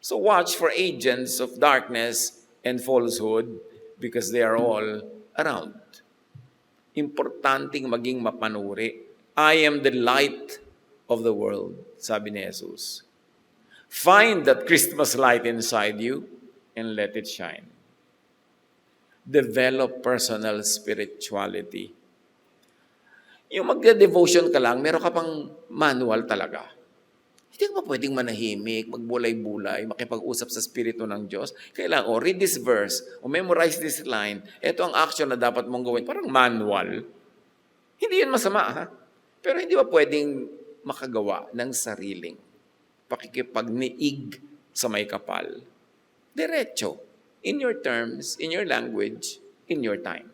So watch for agents of darkness and falsehood because they are all around. Importanteng maging mapanuri. I am the light of the world, sabi ni Jesus. Find that Christmas light inside you and let it shine. Develop personal spirituality. Yung magde-devotion ka lang, meron ka pang manual talaga. Hindi ka pa pwedeng manahimik, magbulay-bulay, makipag-usap sa Espiritu ng Diyos. Kailangan, read this verse, memorize this line. Ito ang action na dapat mong gawin. Parang manual. Hindi yun masama, ha? Pero hindi ba pwedeng makagawa ng sariling pakikipagniig sa may kapal? Diretso. In your terms, in your language, in your time.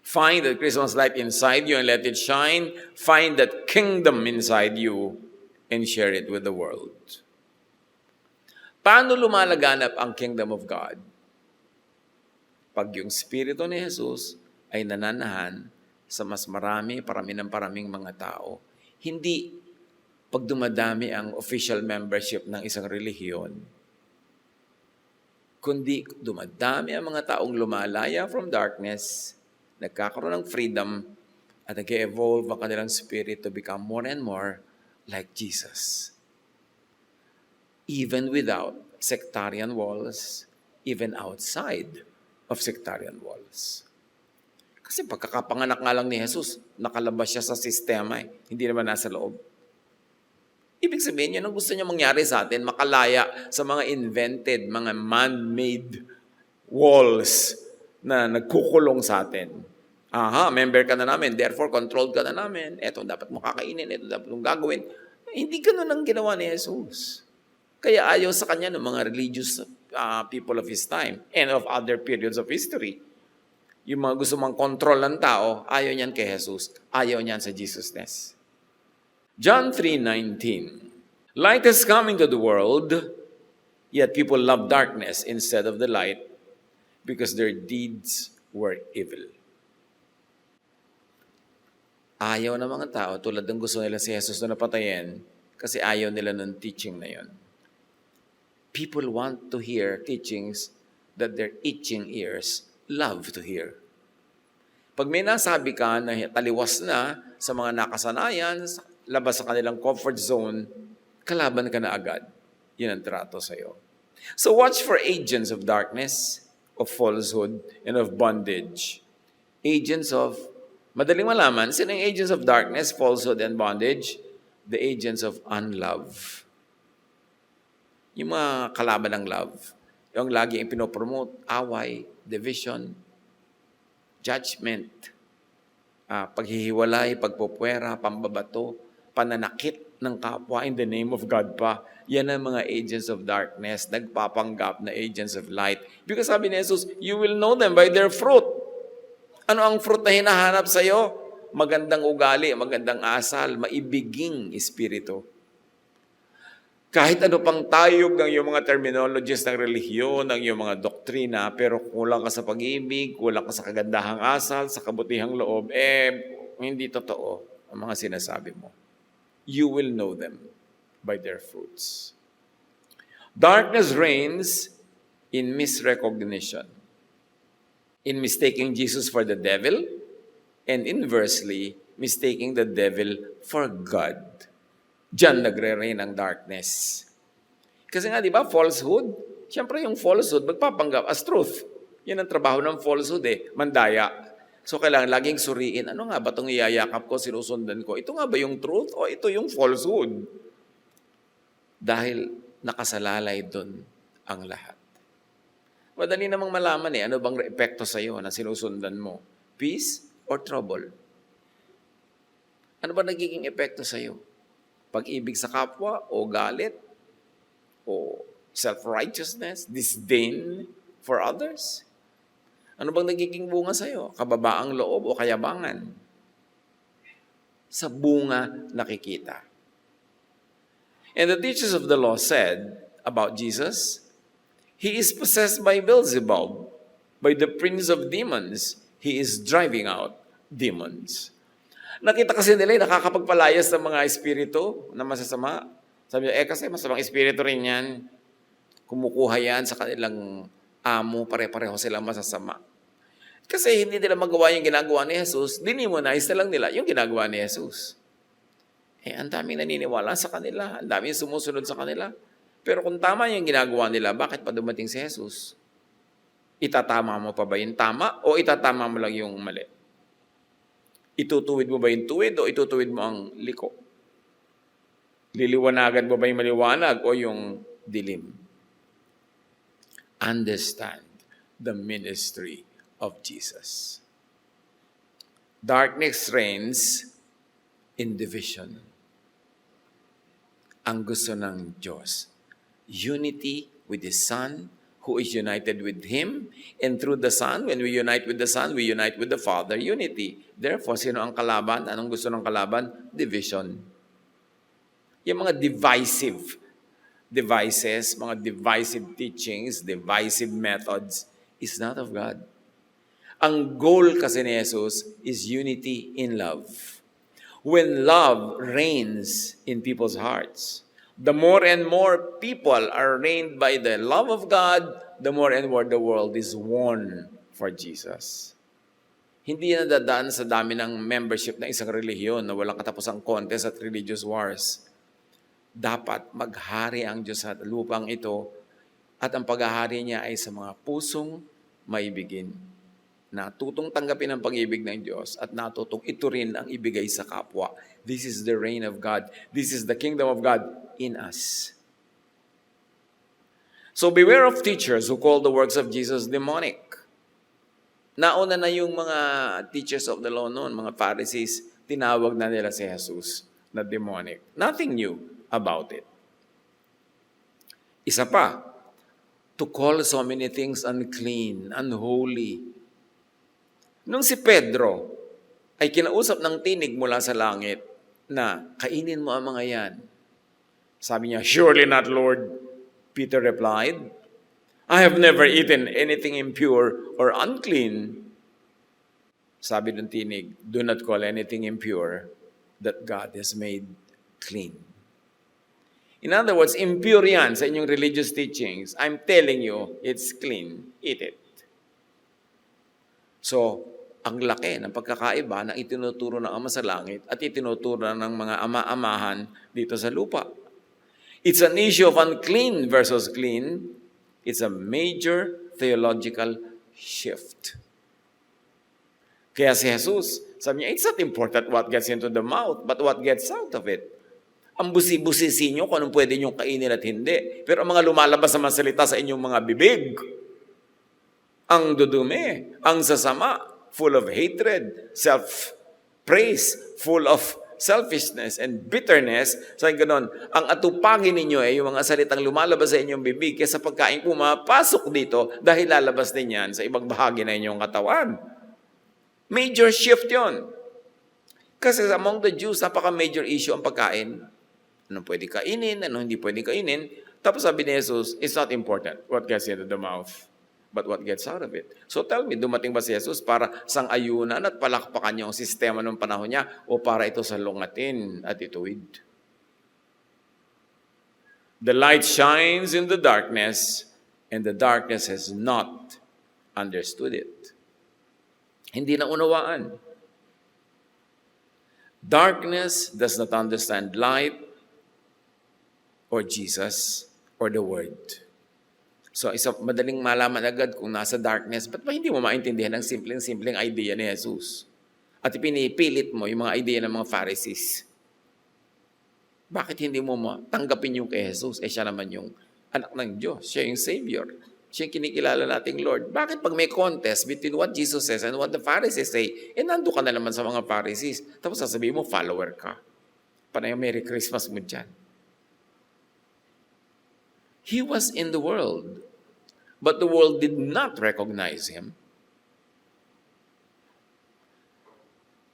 Find that Christmas light inside you and let it shine. Find that kingdom inside you and share it with the world. Paano lumalaganap ang kingdom of God? Pag yung Espiritu ni Jesus ay nananahan sa mas parami ng paraming mga tao. Hindi pag dumadami ang official membership ng isang relihiyon, kundi dumadami ang mga taong lumalaya from darkness, nagkakaroon ng freedom, at nag-evolve ang kanilang spirit to become more and more like Jesus. Even without sectarian walls, even outside of sectarian walls. Kasi pagkakapanganak nga lang ni Jesus, nakalabas siya sa sistema hindi naman nasa loob. Ibig sabihin, yun ang gusto niya mangyari sa atin, makalaya sa mga invented, mga man-made walls na nagkukulong sa atin. Member ka na namin, therefore controlled ka na namin. Ito dapat mo kakainin, ito dapat mong gagawin. Hindi ganun ang ginawa ni Jesus. Kaya ayaw sa kanya ng mga religious people of his time and of other periods of history. Yung mga gusto mang control ng tao, ayaw niyan kay Jesus. Ayaw niyan sa Jesusness. John 3:19. Light has come into the world, yet people love darkness instead of the light because their deeds were evil. Ayaw ng mga tao, tulad ng gusto nila si Jesus na napatayin, kasi ayaw nila ng teaching na yon. People want to hear teachings that their itching ears love to hear. Pag may nasabi ka na taliwas na sa mga nakasanayan, labas sa kanilang comfort zone, kalaban ka na agad. Yun ang trato sa'yo. So watch for agents of darkness, of falsehood, and of bondage. Agents of, madaling malaman, sino yung agents of darkness, falsehood, and bondage? The agents of unlove. Yung mga kalaban ng love. Yung lagi yung pinopromote, away, division, judgment, paghihiwalay, pagpupwera, pambabato, pananakit ng kapwa in the name of God pa. Yan ang mga agents of darkness, nagpapanggap na agents of light. Because sabi ni Jesus, you will know them by their fruit. Ano ang fruit na hinahanap sa'yo? Magandang ugali, magandang asal, maibiging espiritu. Kahit ano pang tayog ng iyong mga terminologies ng relihiyon, ng iyong mga doktrina, pero kulang ka sa pag-ibig, kulang ka sa kagandahang asal, sa kabutihang loob, hindi totoo ang mga sinasabi mo. You will know them by their fruits. Darkness reigns in misrecognition, in mistaking Jesus for the devil, and inversely, mistaking the devil for God. Diyan nagre-reign ang darkness. Kasi nga, di ba, falsehood? Siyempre yung falsehood, magpapanggap as truth. Yan ang trabaho ng falsehood mandaya. So kailangan laging suriin, ano nga ba itong iyayakap ko, sinusundan ko? Ito nga ba yung truth o ito yung falsehood? Dahil nakasalalay doon ang lahat. Madali namang malaman ano bang epekto sa iyo na sinusundan mo? Peace or trouble? Ano ba nagiging epekto sa iyo? Pag-ibig sa kapwa o galit? O self-righteousness? Disdain for others? Ano bang nagiging bunga sa iyo? Kababaang loob o kayabangan? Sa bunga nakikita. And the teachers of the law said about Jesus, He is possessed by Beelzebub, by the prince of demons. He is driving out demons. Nakita kasi nila nakakapagpalayas ng mga espiritu na masasama. Sabi niya, kasi masamang espiritu rin yan. Kumukuha yan sa kanilang amo, pare-pareho silang masasama. Kasi hindi nila magawa yung ginagawa ni Jesus, dinimonize na lang nila yung ginagawa ni Jesus. Ang daming naniniwala sa kanila, ang daming sumusunod sa kanila. Pero kung tama yung ginagawa nila, bakit pa dumating si Jesus? Itatama mo pa ba yung tama o itatama mo lang yung mali? Itutuwid mo ba yung tuwid o itutuwid mo ang liko? Liliwanagan mo ba yung maliwanag o yung dilim? Understand the ministry of Jesus. Darkness reigns in division. Ang gusto ng Diyos, unity with His Son, who is united with Him, and through the Son, when we unite with the Son, we unite with the Father, unity. Therefore, sino ang kalaban? Anong gusto ng kalaban? Division. Yung mga divisive devices, mga divisive teachings, divisive methods, is not of God. Ang goal kasi ni Jesus is unity in love. When love reigns in people's hearts, the more and more people are reigned by the love of God, the more and more the world is won for Jesus. Hindi yan nadadaan sa dami ng membership ng isang relihiyon na walang katapusang contest at religious wars. Dapat maghari ang Diyos sa lupang ito at ang paghahari niya ay sa mga pusong maibigin. Natutong tanggapin ang pag-ibig ng Diyos at natutong ito rin ang ibigay sa kapwa. This is the reign of God. This is the kingdom of God in us. So beware of teachers who call the works of Jesus demonic. Nauna na yung mga teachers of the law noon, mga Pharisees, tinawag na nila si Jesus na demonic. Nothing new about it. Isa pa, to call so many things unclean, unholy. Nung si Pedro ay kinausap ng tinig mula sa langit na kainin mo ang mga yan. Sabi niya, surely not, Lord. Peter replied, I have never eaten anything impure or unclean. Sabi ng tinig, do not call anything impure that God has made clean. In other words, impure yan sa inyong religious teachings. I'm telling you, it's clean. Eat it. So, ang laki ng pagkakaiba na itinuturo ng Ama sa langit at itinuturo ng mga ama-amahan dito sa lupa. It's an issue of unclean versus clean. It's a major theological shift. Kaya si Jesus, sabi niya, it's not important what gets into the mouth, but what gets out of it. Ang busi-busisi nyo kung anong pwede nyo kainin at hindi. Pero ang mga lumalabas na salita sa inyong mga bibig, ang dudumi, ang sasama, full of hatred, self-praise, full of selfishness and bitterness. So, ganon, ang atupagin ninyo ay yung mga salitang lumalabas sa inyong bibig kaysa pagkain pumapasok dito dahil lalabas din yan sa ibang bahagi na inyong katawan. Major shift yon. Kasi among the Jews, napaka-major issue ang pagkain. Anong pwede kainin, anong hindi pwede kainin. Tapos sabi ni Jesus, it's not important what gets into the mouth, but what gets out of it. So tell me, dumating ba si Jesus para sang-ayunan at palakpakan niya ang sistema ng panahon niya o para ito salungatin at ituwid? The light shines in the darkness and the darkness has not understood it. Hindi na unawaan. Darkness does not understand light or Jesus or the Word. So, madaling malaman agad kung nasa darkness, ba't ba hindi mo maintindihan ang simpleng-simpleng idea ni Jesus? At ipinipilit mo yung mga idea ng mga Pharisees. Bakit hindi mo tanggapin yung kay Jesus? Siya naman yung anak ng Diyos. Siya yung Savior. Siya yung kinikilala nating Lord. Bakit pag may contest between what Jesus says and what the Pharisees say, nando ka na naman sa mga Pharisees. Tapos sasabihin mo, follower ka. Panay Merry Christmas mo dyan. He was in the world, but the world did not recognize him.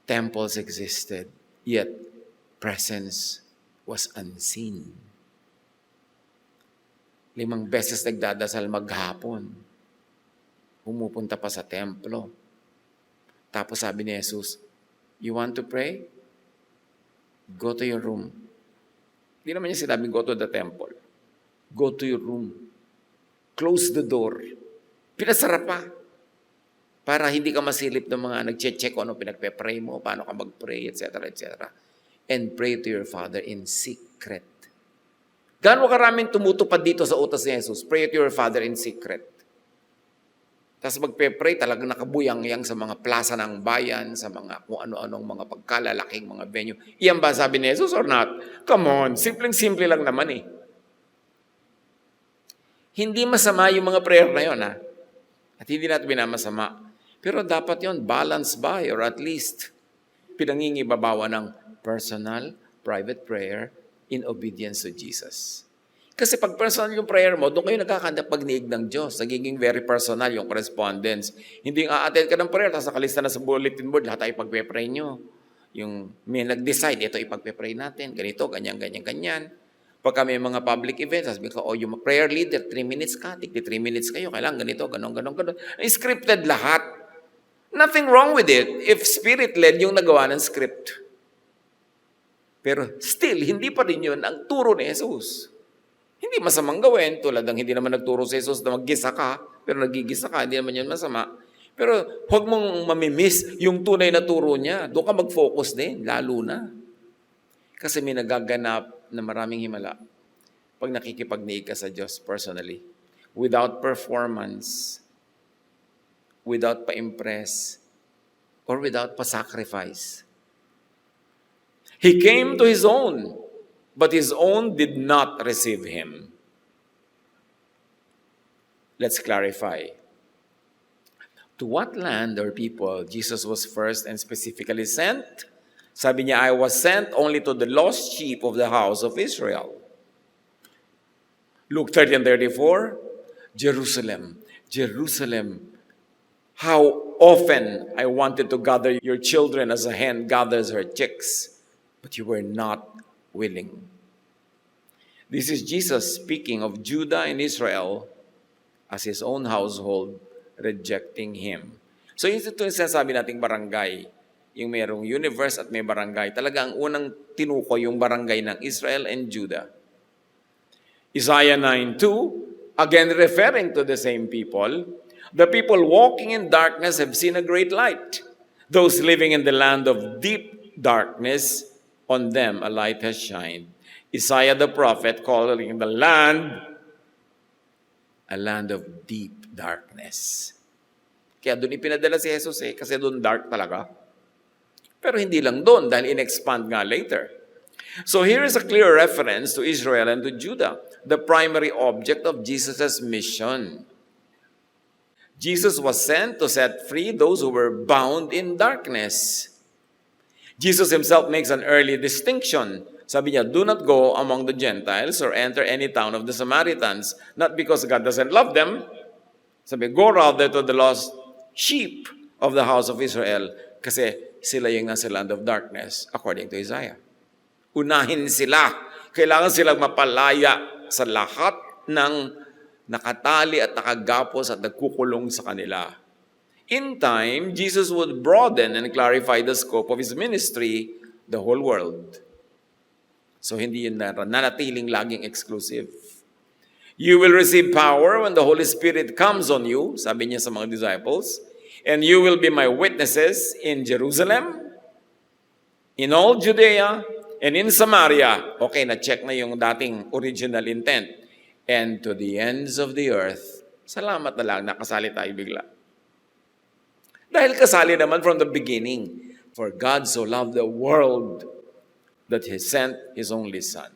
Temples existed, yet presence was unseen. 5 beses nagdadasal maghapon. Pumupunta pa sa templo. Tapos sabi ni Jesus, you want to pray? Go to your room. Hindi naman niya sinabing go to the temple. Go to your room. Close the door. Pinasara pa. Para hindi ka masilip ng mga nag-check kung ano pinagpe-pray mo, paano ka mag-pray, etc., etc. And pray to your Father in secret. Gaano karaming tumutupad dito sa utas ni Jesus? Pray to your Father in secret. Tapos magpe-pray, talagang nakabuyang-yang sa mga plaza ng bayan, sa mga kung ano-anong mga pagkalalaking mga venue. Iyan ba sabi ni Jesus or not? Come on, simpleng-simple lang naman eh. Hindi masama yung mga prayer na yun, ha? At hindi natin binamasama. Pero dapat yon balance by or at least pinangingibabawa ng personal, private prayer in obedience to Jesus. Kasi pag personal yung prayer mo, doon kayo nagkakanda pagniig ng Diyos. Nagiging very personal yung correspondence. Hindi yung a-attend ka ng prayer, tapos nakalista na sa bulletin board, lahat ay ipagpe-pray nyo. Yung may nag-decide, ito ipagpe-pray natin, ganito, ganyan, ganyan, ganyan. Pagka may mga public events, sabi ko, yung prayer leader, 3 minutes ka, tigti 3 minutes kayo, kailangan ganito, ganon, ganon, ganon. Scripted lahat. Nothing wrong with it if spirit-led yung nagawa ng script. Pero still, hindi pa rin yun ang turo ni Jesus. Hindi masamang gawin, tulad ng hindi naman nagturo si Jesus na maggisa ka, pero nagigisa ka, hindi naman yun masama. Pero huwag mong mamimiss yung tunay na turo niya. Doon ka mag-focus din, lalo na. Kasi may nagaganap na maraming himala pag nakikipagniig ka sa Diyos personally. Without performance, without pa-impress, or without pa-sacrifice. He came to His own, but His own did not receive Him. Let's clarify. To what land or people Jesus was first and specifically sent? Sabi niya, I was sent only to the lost sheep of the house of Israel. Luke 13:34, Jerusalem, Jerusalem, how often I wanted to gather your children as a hen gathers her chicks, but you were not willing. This is Jesus speaking of Judah and Israel as His own household rejecting Him. So ito yung sinasabi nating barangay, yung mayroong universe at may barangay. Talaga ang unang tinuko yung barangay ng Israel and Judah. Isaiah 9:2, again referring to the same people, the people walking in darkness have seen a great light. Those living in the land of deep darkness, on them a light has shined. Isaiah the prophet calling the land a land of deep darkness. Kaya doon ipinadala si Jesus kasi doon dark talaga. Pero hindi lang doon dahil in-expand nga later. So here is a clear reference to Israel and to Judah, the primary object of Jesus' mission. Jesus was sent to set free those who were bound in darkness. Jesus himself makes an early distinction. Sabi niya, do not go among the Gentiles or enter any town of the Samaritans, not because God doesn't love them. Sabi, go rather to the lost sheep of the house of Israel, kasi sila yung nasa land of darkness, according to Isaiah. Unahin sila. Kailangan silang mapalaya sa lahat ng nakatali at nakagapos at nagkukulong sa kanila. In time, Jesus would broaden and clarify the scope of His ministry, the whole world. So hindi yun nanatiling laging exclusive. You will receive power when the Holy Spirit comes on you, sabi niya sa mga disciples, and you will be my witnesses in Jerusalem, in all Judea, and in Samaria. Okay, na-check na yung dating original intent. And to the ends of the earth. Salamat na lang, nakasali tayo bigla. Dahil kasali naman from the beginning. For God so loved the world that He sent His only Son.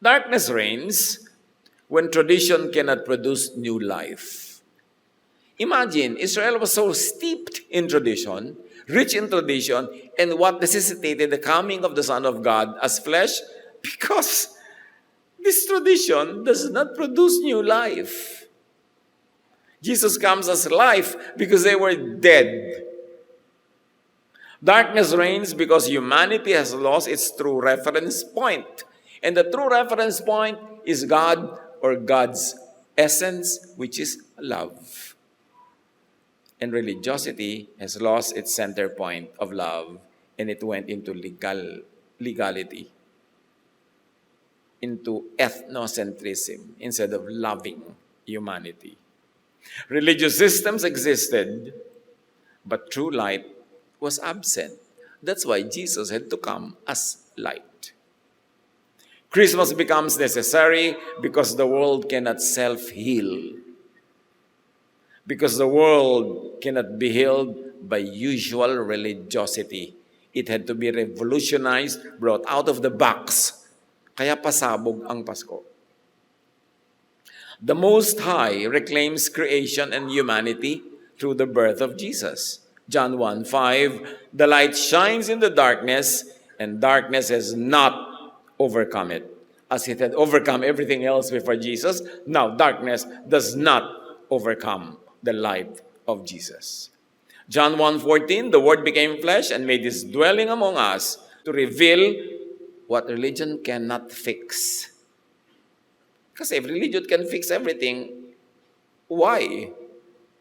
Darkness reigns when tradition cannot produce new life. Imagine, Israel was so steeped in tradition, rich in tradition, and what necessitated the coming of the Son of God as flesh? Because this tradition does not produce new life. Jesus comes as life because they were dead. Darkness reigns because humanity has lost its true reference point. And the true reference point is God or God's essence, which is love. And religiosity has lost its center point of love, and it went into legality, into ethnocentrism instead of loving humanity. Religious systems existed, but true light was absent. That's why Jesus had to come as light. Christmas becomes necessary because the world cannot self-heal. Because the world cannot be healed by usual religiosity. It had to be revolutionized, brought out of the box. Kaya pasabog ang Pasko. The Most High reclaims creation and humanity through the birth of Jesus. John 1:5, the light shines in the darkness, and darkness has not overcome it. As it had overcome everything else before Jesus, now darkness does not overcome the light of Jesus. John 1:14, the Word became flesh and made his dwelling among us to reveal what religion cannot fix. Kasi if religion can fix everything, why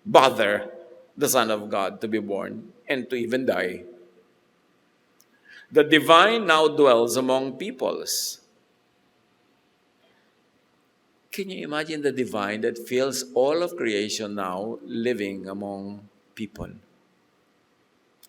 bother the Son of God to be born and to even die? The divine now dwells among peoples. Can you imagine the divine that fills all of creation now living among people?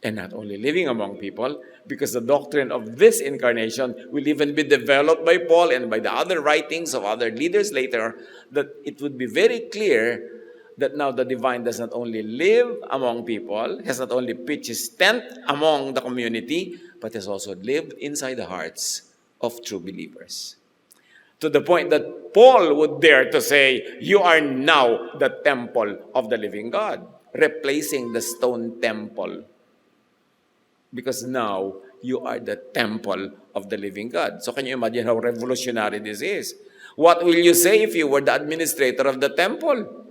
And not only living among people, because the doctrine of this incarnation will even be developed by Paul and by the other writings of other leaders later, that it would be very clear that now the divine does not only live among people, has not only pitched his tent among the community, but has also lived inside the hearts of true believers. To the point that Paul would dare to say, you are now the temple of the living God, replacing the stone temple. Because now, you are the temple of the living God. So can you imagine how revolutionary this is? What will you say if you were the administrator of the temple?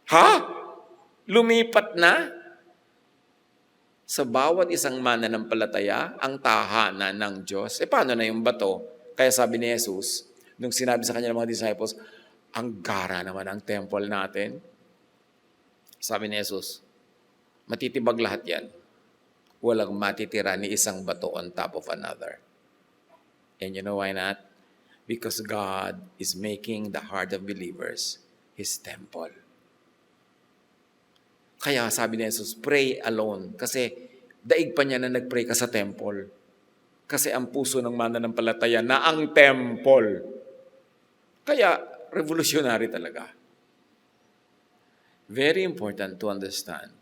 Ha? Lumipat na? Sa bawat isang mananampalataya, ang tahanan ng Diyos. Paano na yung bato? Kaya sabi ni Jesus, nung sinabi sa kanya ng mga disciples, ang gara naman ang temple natin. Sabi ni Jesus, matitibag lahat yan. Walang matitira ni isang bato on top of another. And you know why not? Because God is making the heart of believers His temple. Kaya sabi ni Jesus, pray alone. Kasi daig pa niya na nag-pray ka sa temple. Kasi ang puso ng mananampalataya na ang temple. Kaya revolutionary talaga. Very important to understand.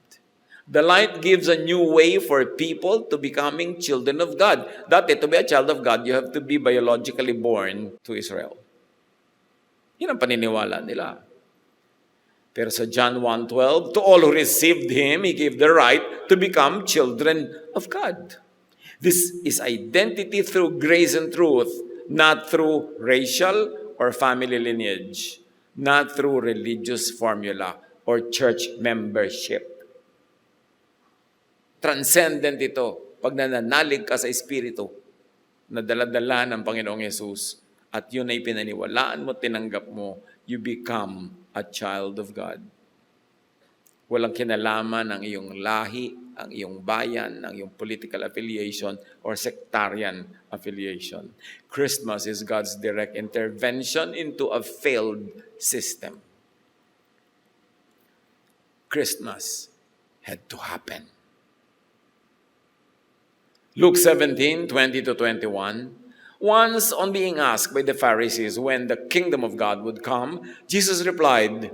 The light gives a new way for people to becoming children of God. Dati, to be a child of God, you have to be biologically born to Israel. Yan ang paniniwala nila. Pero sa John 1:12, to all who received Him, He gave the right to become children of God. This is identity through grace and truth, not through racial or family lineage, not through religious formula or church membership. Transcendent ito pag nananalig ka sa Espiritu na dala-dala ng Panginoong Yesus at yun ay pinaniwalaan mo, tinanggap mo, you become a child of God. Walang kinalaman ang iyong lahi, ang iyong bayan, ang iyong political affiliation or sectarian affiliation. Christmas is God's direct intervention into a failed system. Christmas had to happen. Luke 17:20-21, once on being asked by the Pharisees when the kingdom of God would come, Jesus replied,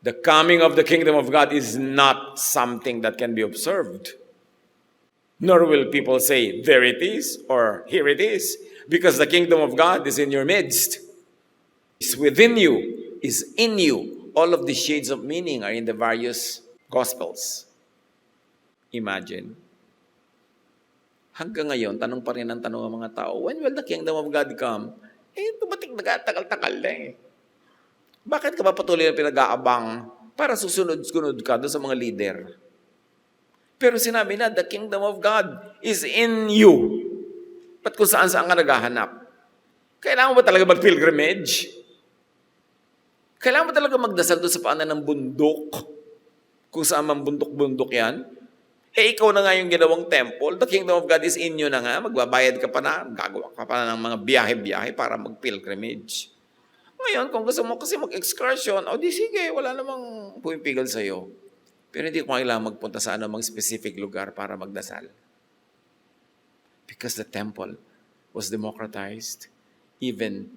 the coming of the kingdom of God is not something that can be observed. Nor will people say, there it is, or here it is, because the kingdom of God is in your midst. is within you, is in you. All of the shades of meaning are in the various Gospels. Imagine. Hanggang ngayon, tanong pa rin ang tanong ng mga tao, when will the kingdom of God come? Tumating nagtagal-tagal na eh. Bakit ka ba patuloy na pinag-aabang para susunod-sunod ka doon sa mga leader? Pero sinabi na, the kingdom of God is in you. Ba't kung saan-saan ka naghahanap? Kailangan mo ba talaga mag-pilgrimage? Kailangan mo talaga magdasal doon sa paanan ng bundok? Kung saan man bundok-bundok yan? Ikaw na nga yung ginawang temple. The kingdom of God is in you na nga. Magbabayad ka pa na. Gagawa ka pa na ng mga biyahe-biyahe para mag-pilgrimage. Ngayon, kung gusto mo kasi mag-excursion, di sige, wala namang pumipigil sa'yo. Pero hindi ko kailangan magpunta sa anumang specific lugar para magdasal. Because the temple was democratized, even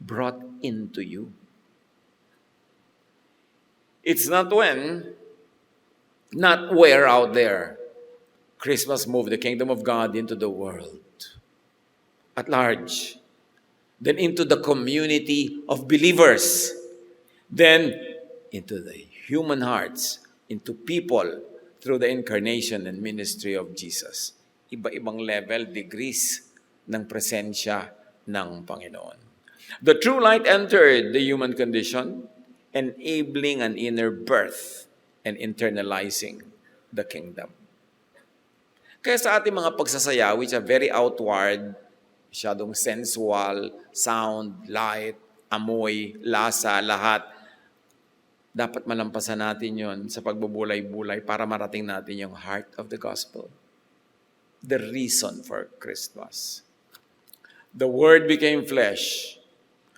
brought into you. It's not where out there. Christmas moved the kingdom of God into the world at large. Then into the community of believers. Then into the human hearts, into people through the incarnation and ministry of Jesus. Iba-ibang level, degrees ng presensya ng Panginoon. The true light entered the human condition, enabling an inner birth and internalizing the kingdom. Kaya sa ating mga pagsasaya, which are very outward, masyadong sensual, sound, light, amoy, lasa, lahat, dapat malampasan natin yon sa pagbubulay-bulay para marating natin yung heart of the gospel. The reason for Christmas. The Word became flesh.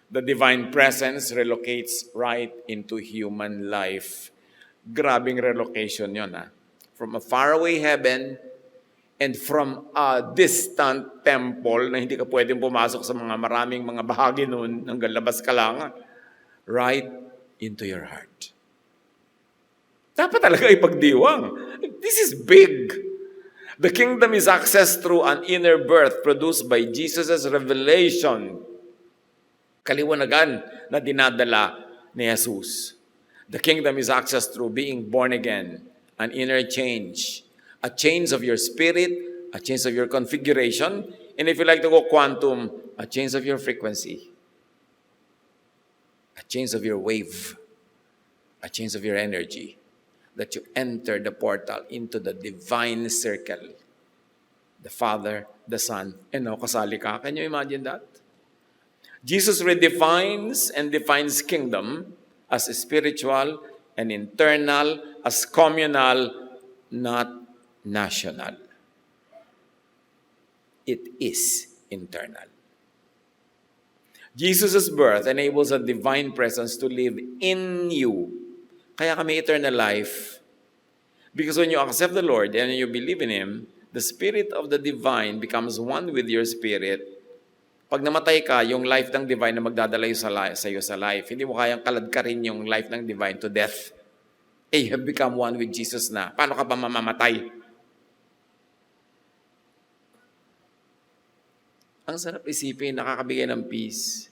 The divine presence relocates right into human life. Grabing relocation yun, From a faraway heaven and from a distant temple na hindi ka pwedeng pumasok sa mga maraming mga bahagi nun, hanggang labas ka lang, right into your heart. Dapat talaga ipagdiwang. This is big. The kingdom is accessed through an inner birth produced by Jesus' revelation. Kaliwanagan na dinadala ni Jesus. The kingdom is accessed through being born again, an inner change, a change of your spirit, a change of your configuration, and if you like to go quantum, a change of your frequency, a change of your wave, a change of your energy, that you enter the portal into the divine circle. The Father, the Son, and now kasali ka. Can you imagine that? Jesus redefines and defines kingdom as spiritual and internal, as communal, not national. It is internal. Jesus' birth enables a divine presence to live in you. Kaya kami eternal life. Because when you accept the Lord and you believe in Him, the Spirit of the Divine becomes one with your spirit. Pag namatay ka, yung life ng Divine na magdadala sa iyo sa life, hindi mo kayang kaladkarin yung life ng Divine to death. You have become one with Jesus na. Paano ka pa mamamatay? Ang sarap isipin, nakakabigay ng peace,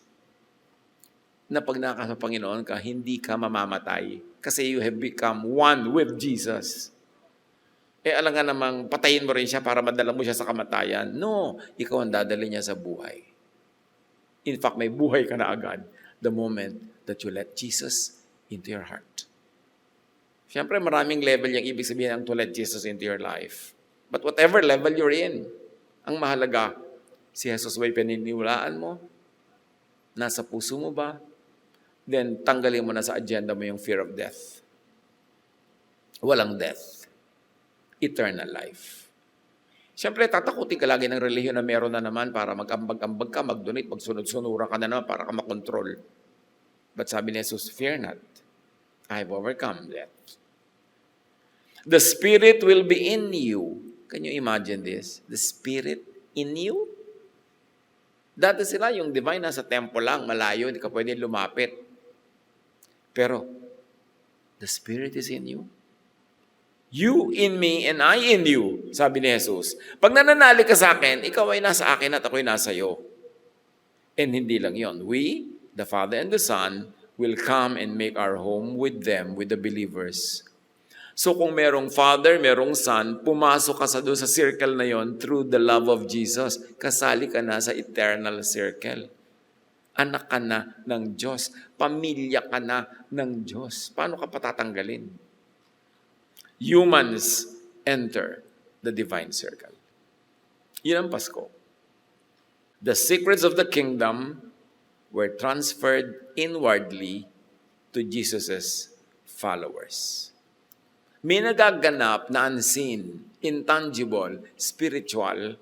na pag nakasa Panginoon ka, hindi ka mamamatay. Kasi you have become one with Jesus. Alam nga namang patayin mo rin siya para madala mo siya sa kamatayan. No, ikaw ang dadali niya sa buhay. In fact, may buhay ka na agad the moment that you let Jesus into your heart. Siyempre, maraming level yung ibig sabihin ang to let Jesus into your life. But whatever level you're in, ang mahalaga, si Jesus ba pininiwalaan mo? Nasa puso mo ba? Then, tanggalin mo na sa agenda mo yung fear of death. Walang death. Eternal life. Siyempre, tatakutin ka lagi ng relihiyon na meron na naman para mag-ambag-ambag ka, mag-donate, magsunod-sunura ka na naman para ka makontrol. But sabi ni Jesus, fear not. I have overcome death. The Spirit will be in you. Can you imagine this? The Spirit in you? Dati sila, yung divine nasa temple lang, malayo, hindi ka pwede lumapit. Pero, the Spirit is in you. You in me and I in you, sabi ni Jesus. Pag nananalig ka sa akin, ikaw ay nasa akin at ako ay nasa iyo. And hindi lang yon. We, the Father and the Son, will come and make our home with them, with the believers. So kung merong Father, merong Son, pumasok ka doon sa circle na yon through the love of Jesus. Kasali ka na sa eternal circle. Anak ka na ng Diyos. Pamilya ka na ng Diyos. Paano ka patatanggalin? Humans enter the divine circle. Yun ang Pasko. The secrets of the kingdom were transferred inwardly to Jesus' followers. May nagaganap na unseen, intangible, spiritual,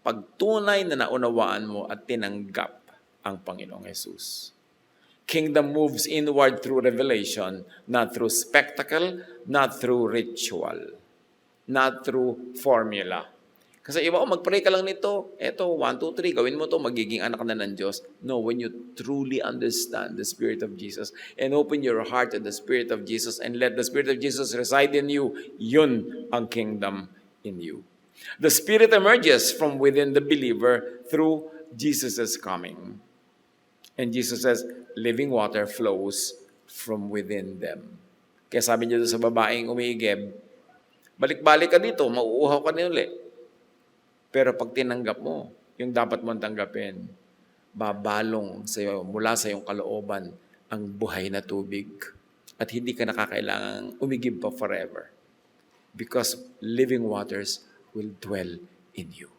pag tunay na naunawaan mo at tinanggap ang Panginoong Yesus. Kingdom moves inward through revelation, not through spectacle, not through ritual, not through formula. Kasi iba ko, mag-pray ka lang nito. Eto, 1, 2, 3, gawin mo to, magiging anak ka na ng Diyos. No, when you truly understand the Spirit of Jesus and open your heart to the Spirit of Jesus and let the Spirit of Jesus reside in you, yun ang kingdom in you. The Spirit emerges from within the believer through Jesus' coming. And Jesus says, living water flows from within them. Kaya sabi niya doon sa babaeng umiigib, balik-balik ka dito, mauuhaw ka na ulit. Pero pag tinanggap mo, yung dapat mong tanggapin, babalong sa iyo, mula sa iyong kalooban, ang buhay na tubig. At hindi ka nakakailangang umigib pa forever. Because living waters will dwell in you.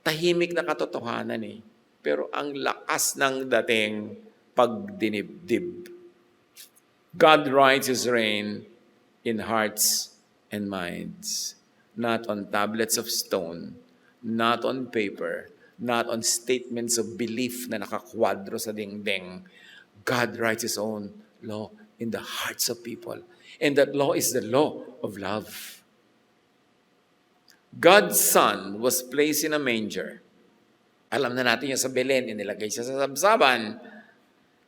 Tahimik na katotohanan eh. Pero ang lakas ng dating pagdinibdib. God rides His reign in hearts and minds. Not on tablets of stone, not on paper, not on statements of belief na nakakwadro sa dingding. God writes His own law in the hearts of people. And that law is the law of love. God's Son was placed in a manger. Alam na natin yung sa Belen, inilagay siya sa sabsaban.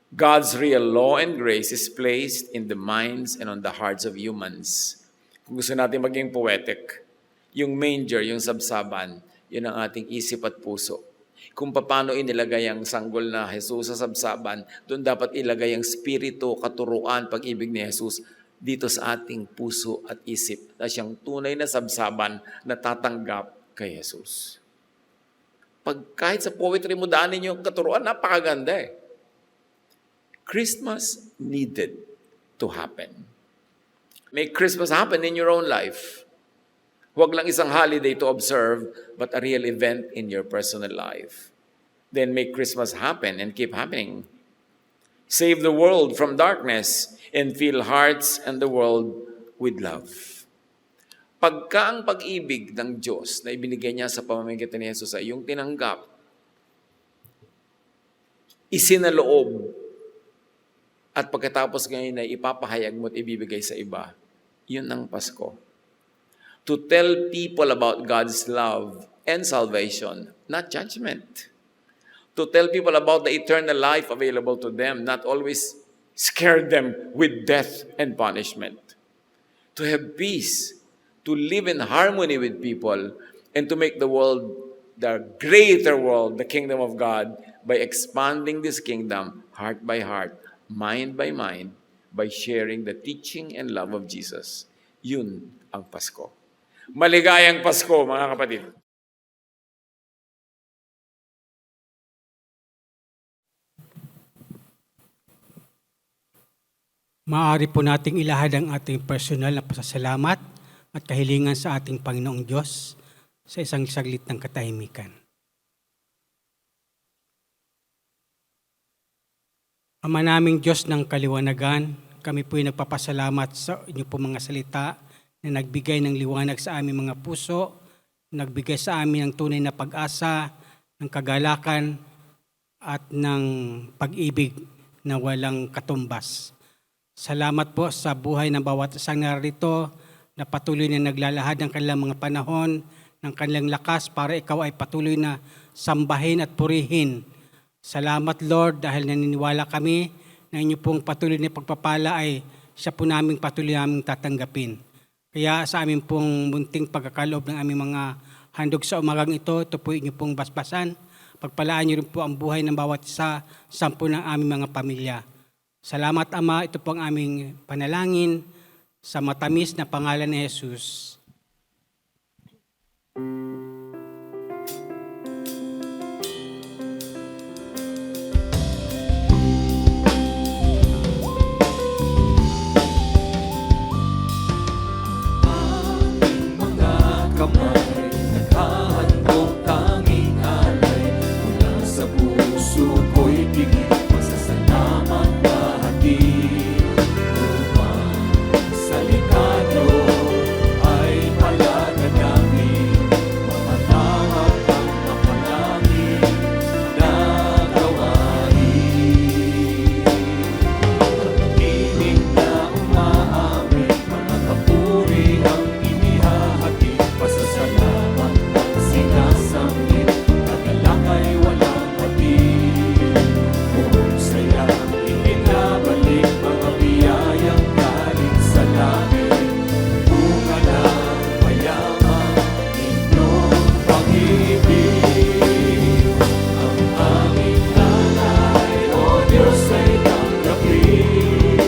God's real law and grace is placed in the minds and on the hearts of humans. Kung gusto natin maging poetic, yung manger, yung sabsaban, yun ang ating isip at puso. Kung paano inilagay ang sanggol na Jesus sa sabsaban, doon dapat ilagay ang spirito, katuruan, pag-ibig ni Jesus dito sa ating puso at isip na siyang tunay na sabsaban na tatanggap kay Jesus. Pag kahit sa poetry mo daanin yung katuruan, napakaganda eh. Christmas needed to happen. Make Christmas happen in your own life. Huwag lang isang holiday to observe, but a real event in your personal life. Then make Christmas happen and keep happening. Save the world from darkness and fill hearts and the world with love. Pagka ang pag-ibig ng Diyos na ibinigay niya sa pamamagitan ni Jesus ay yung tinanggap, isinaloob, at pagkatapos ngayon ay ipapahayag mo at ibibigay sa iba, yun ang Pasko. To tell people about God's love and salvation, not judgment. To tell people about the eternal life available to them, not always scare them with death and punishment. To have peace, to live in harmony with people, and to make the world, the greater world, the kingdom of God, by expanding this kingdom heart by heart, mind by mind, by sharing the teaching and love of Jesus. Yun ang Pasko. Maligayang Pasko, mga kapatid. Maaari po nating ilahad ang ating personal na pasasalamat at kahilingan sa ating Panginoong Diyos sa isang saglit ng katahimikan. Ama naming Diyos ng kaliwanagan, kami po'y nagpapasalamat sa inyo po mga salita na nagbigay ng liwanag sa aming mga puso, nagbigay sa amin ng tunay na pag-asa, ng kagalakan at ng pag-ibig na walang katumbas. Salamat po sa buhay ng bawat isang narito na patuloy na naglalahad ng kanilang mga panahon, ng kanilang lakas para ikaw ay patuloy na sambahin at purihin. Salamat Lord dahil naniniwala kami na inyo pong patuloy na pagpapala ay siya po naming patuloy naming tatanggapin. Kaya sa aming pong munting pagkakaloob ng aming mga handog sa umagang ito po inyo pong basbasan, Pagpalaan niyo rin po ang buhay ng bawat isa, sampu ng aming mga pamilya. Salamat, Ama. Ito po ang aming panalangin sa matamis na pangalan ni Jesus. Mga kamay, naghahandog tanging alay. Mula sa puso ko'y pigil, masasalamat na hatid. Upang salita niyo ay palagan namin. Mapatawag ang mapanangin na gawain. Pag-ibig na umaamin, mga kapuri ang inihahatid. Pasasalamat ang sinasambit, tagalakay walang patid. Buong saya ibinabalik, mga biyayang galing sa langit. Bunga ng mayaman, inyong pag-ibig. Ang aming alay, O Diyos, ay tanggapin.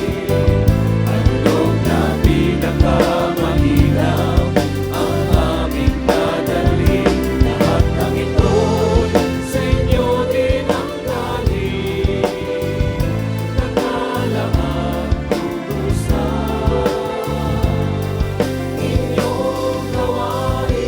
Handog na pinakamahinang ang aming dadalhin. Lahat ng ito'y sa inyo din ang galing. Naglalaan tubusan inyong gawain.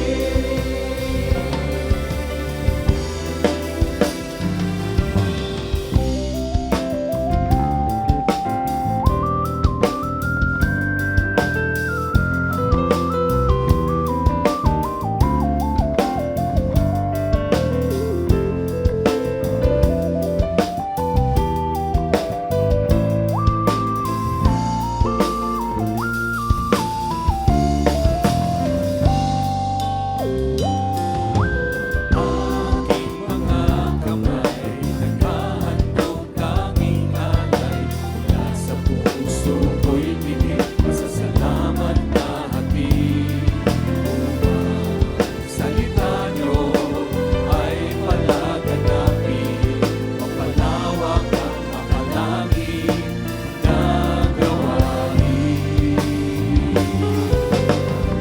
Aking mga kamay, naghahandog tanging alay. Mula sa puso ko'y pigil, masasalamat na hatid. Upang salita niyo ay palaganapin. Mapalawak ang makalangit na gawain.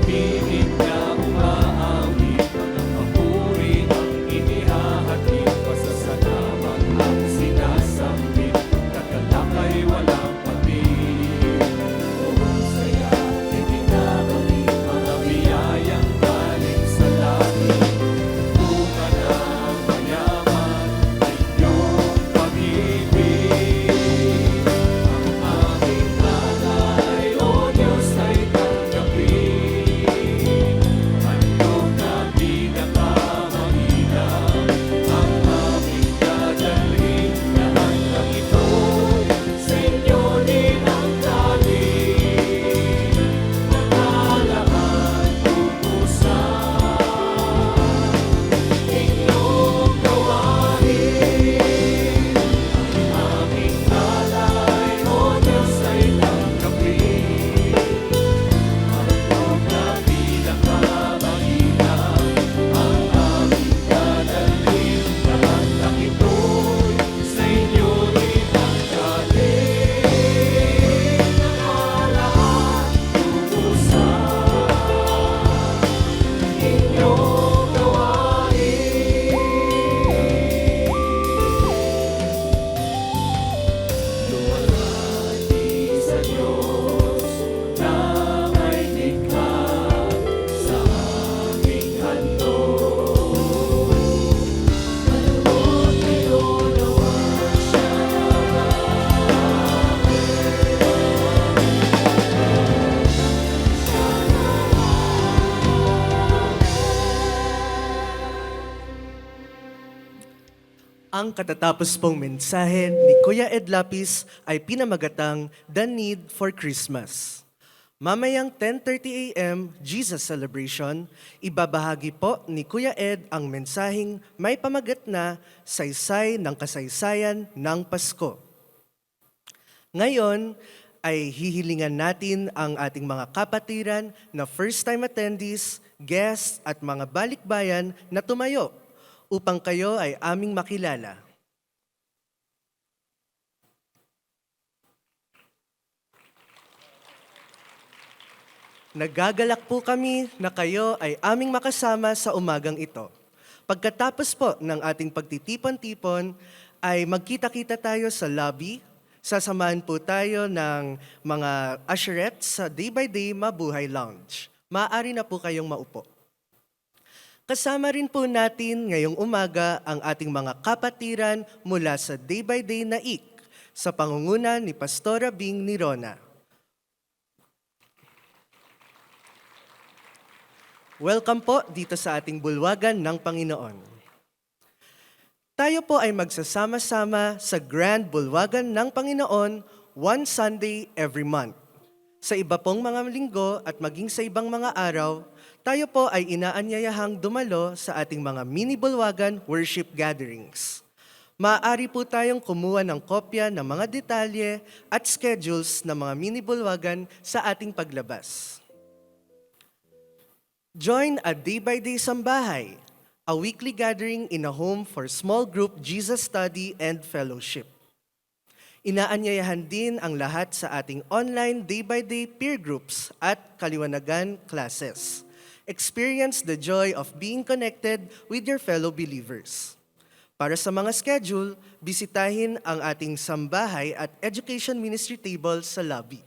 Pilit na umaawit, mga papuri ang inihahatid. Pasasalamat ang sinasambit, tagalakay walang patid. Buong saya ibinabalik, mga biyayang galing sa langit. Bunga ng mayaman, inyong pag-ibig. Ang aming alay, O Diyos, ay tanggapin. Handog na pinakamahinang ang aming dadalhin. Lahat ng ito'y sa inyo din ang galing. Naglalaan tubusan inyong gawain. Ang aming alay, O Diyos, ay tanggapin. Handog na pinakamahinang ang aming dadalhin. Lahat ng ito'y sa inyo din ang galing. Naglalaan tubusan inyong gawain. Luwalhati sa Diyos na may likha sa aming handog. Malubot kayo nawa siya. Ang katatapos pong mensahe ni Kuya Ed Lapis ay pinamagatang The Need for Christmas. Mamayang 10:30 a.m. Jesus Celebration, ibabahagi po ni Kuya Ed ang mensaheng may pamagat na Saysay ng Kasaysayan ng Pasko. Ngayon ay hihilingan natin ang ating mga kapatiran na first-time attendees, guests at mga balikbayan na tumayo upang kayo ay aming makilala. Nagagalak po kami na kayo ay aming makasama sa umagang ito. Pagkatapos po ng ating pagtitipon-tipon, ay magkita-kita tayo sa lobby. Sasamahan po tayo ng mga usherettes sa Day by Day Mabuhay Lounge. Maaari na po kayong maupo. Kasama rin po natin ngayong umaga ang ating mga kapatiran mula sa Day by Day Naik sa pangunguna ni Pastora Bing Nirona. Welcome po dito sa ating bulwagan ng Panginoon. Tayo po ay magsasama-sama sa Grand Bulwagan ng Panginoon one Sunday every month. Sa iba pong mga linggo at maging sa ibang mga araw, tayo po ay inaanyayahang dumalo sa ating mga mini bulwagan worship gatherings. Maaari po tayong kumuha ng kopya ng mga detalye at schedules ng mga mini bulwagan sa ating paglabas. Join a day-by-day sambahay, a weekly gathering in a home for small group Jesus study and fellowship. Inaanyayahan din ang lahat sa ating online day-by-day peer groups at kaliwanagan classes. Experience the joy of being connected with your fellow believers. Para sa mga schedule, bisitahin ang ating sambahay at education ministry table sa lobby.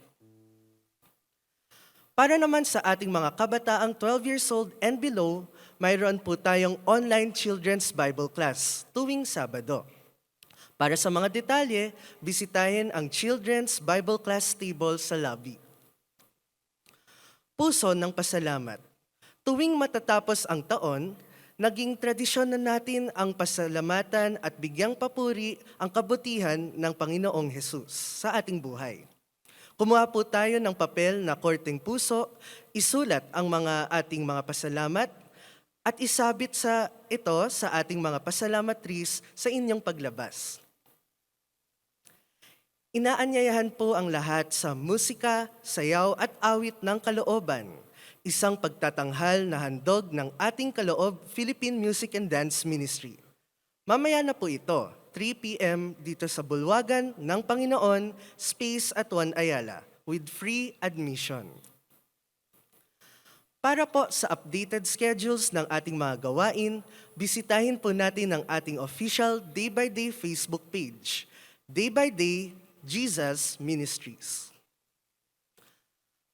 Para naman sa ating mga kabataang 12 years old and below, mayroon po tayong online children's Bible class tuwing Sabado. Para sa mga detalye, bisitahin ang children's Bible class table sa lobby. Puso ng pasalamat. Tuwing matatapos ang taon, naging tradisyon na natin ang pasalamatan at bigyang papuri ang kabutihan ng Panginoong Hesus sa ating buhay. Kumuha po tayo ng papel na korteng puso, isulat ang ating mga pasalamat, at isabit ito sa ating mga pasalamat trees sa inyong paglabas. Inaanyayahan po ang lahat sa musika, sayaw at awit ng kalooban, isang pagtatanghal na handog ng ating kaloob Philippine Music and Dance Ministry. Mamaya na po ito, 3 p.m. dito sa Bulwagan ng Panginoon, Space at 1 Ayala, with free admission. Para po sa updated schedules ng ating mga gawain, bisitahin po natin ang ating official Day by Day Facebook page, Day by Day Jesus Ministries.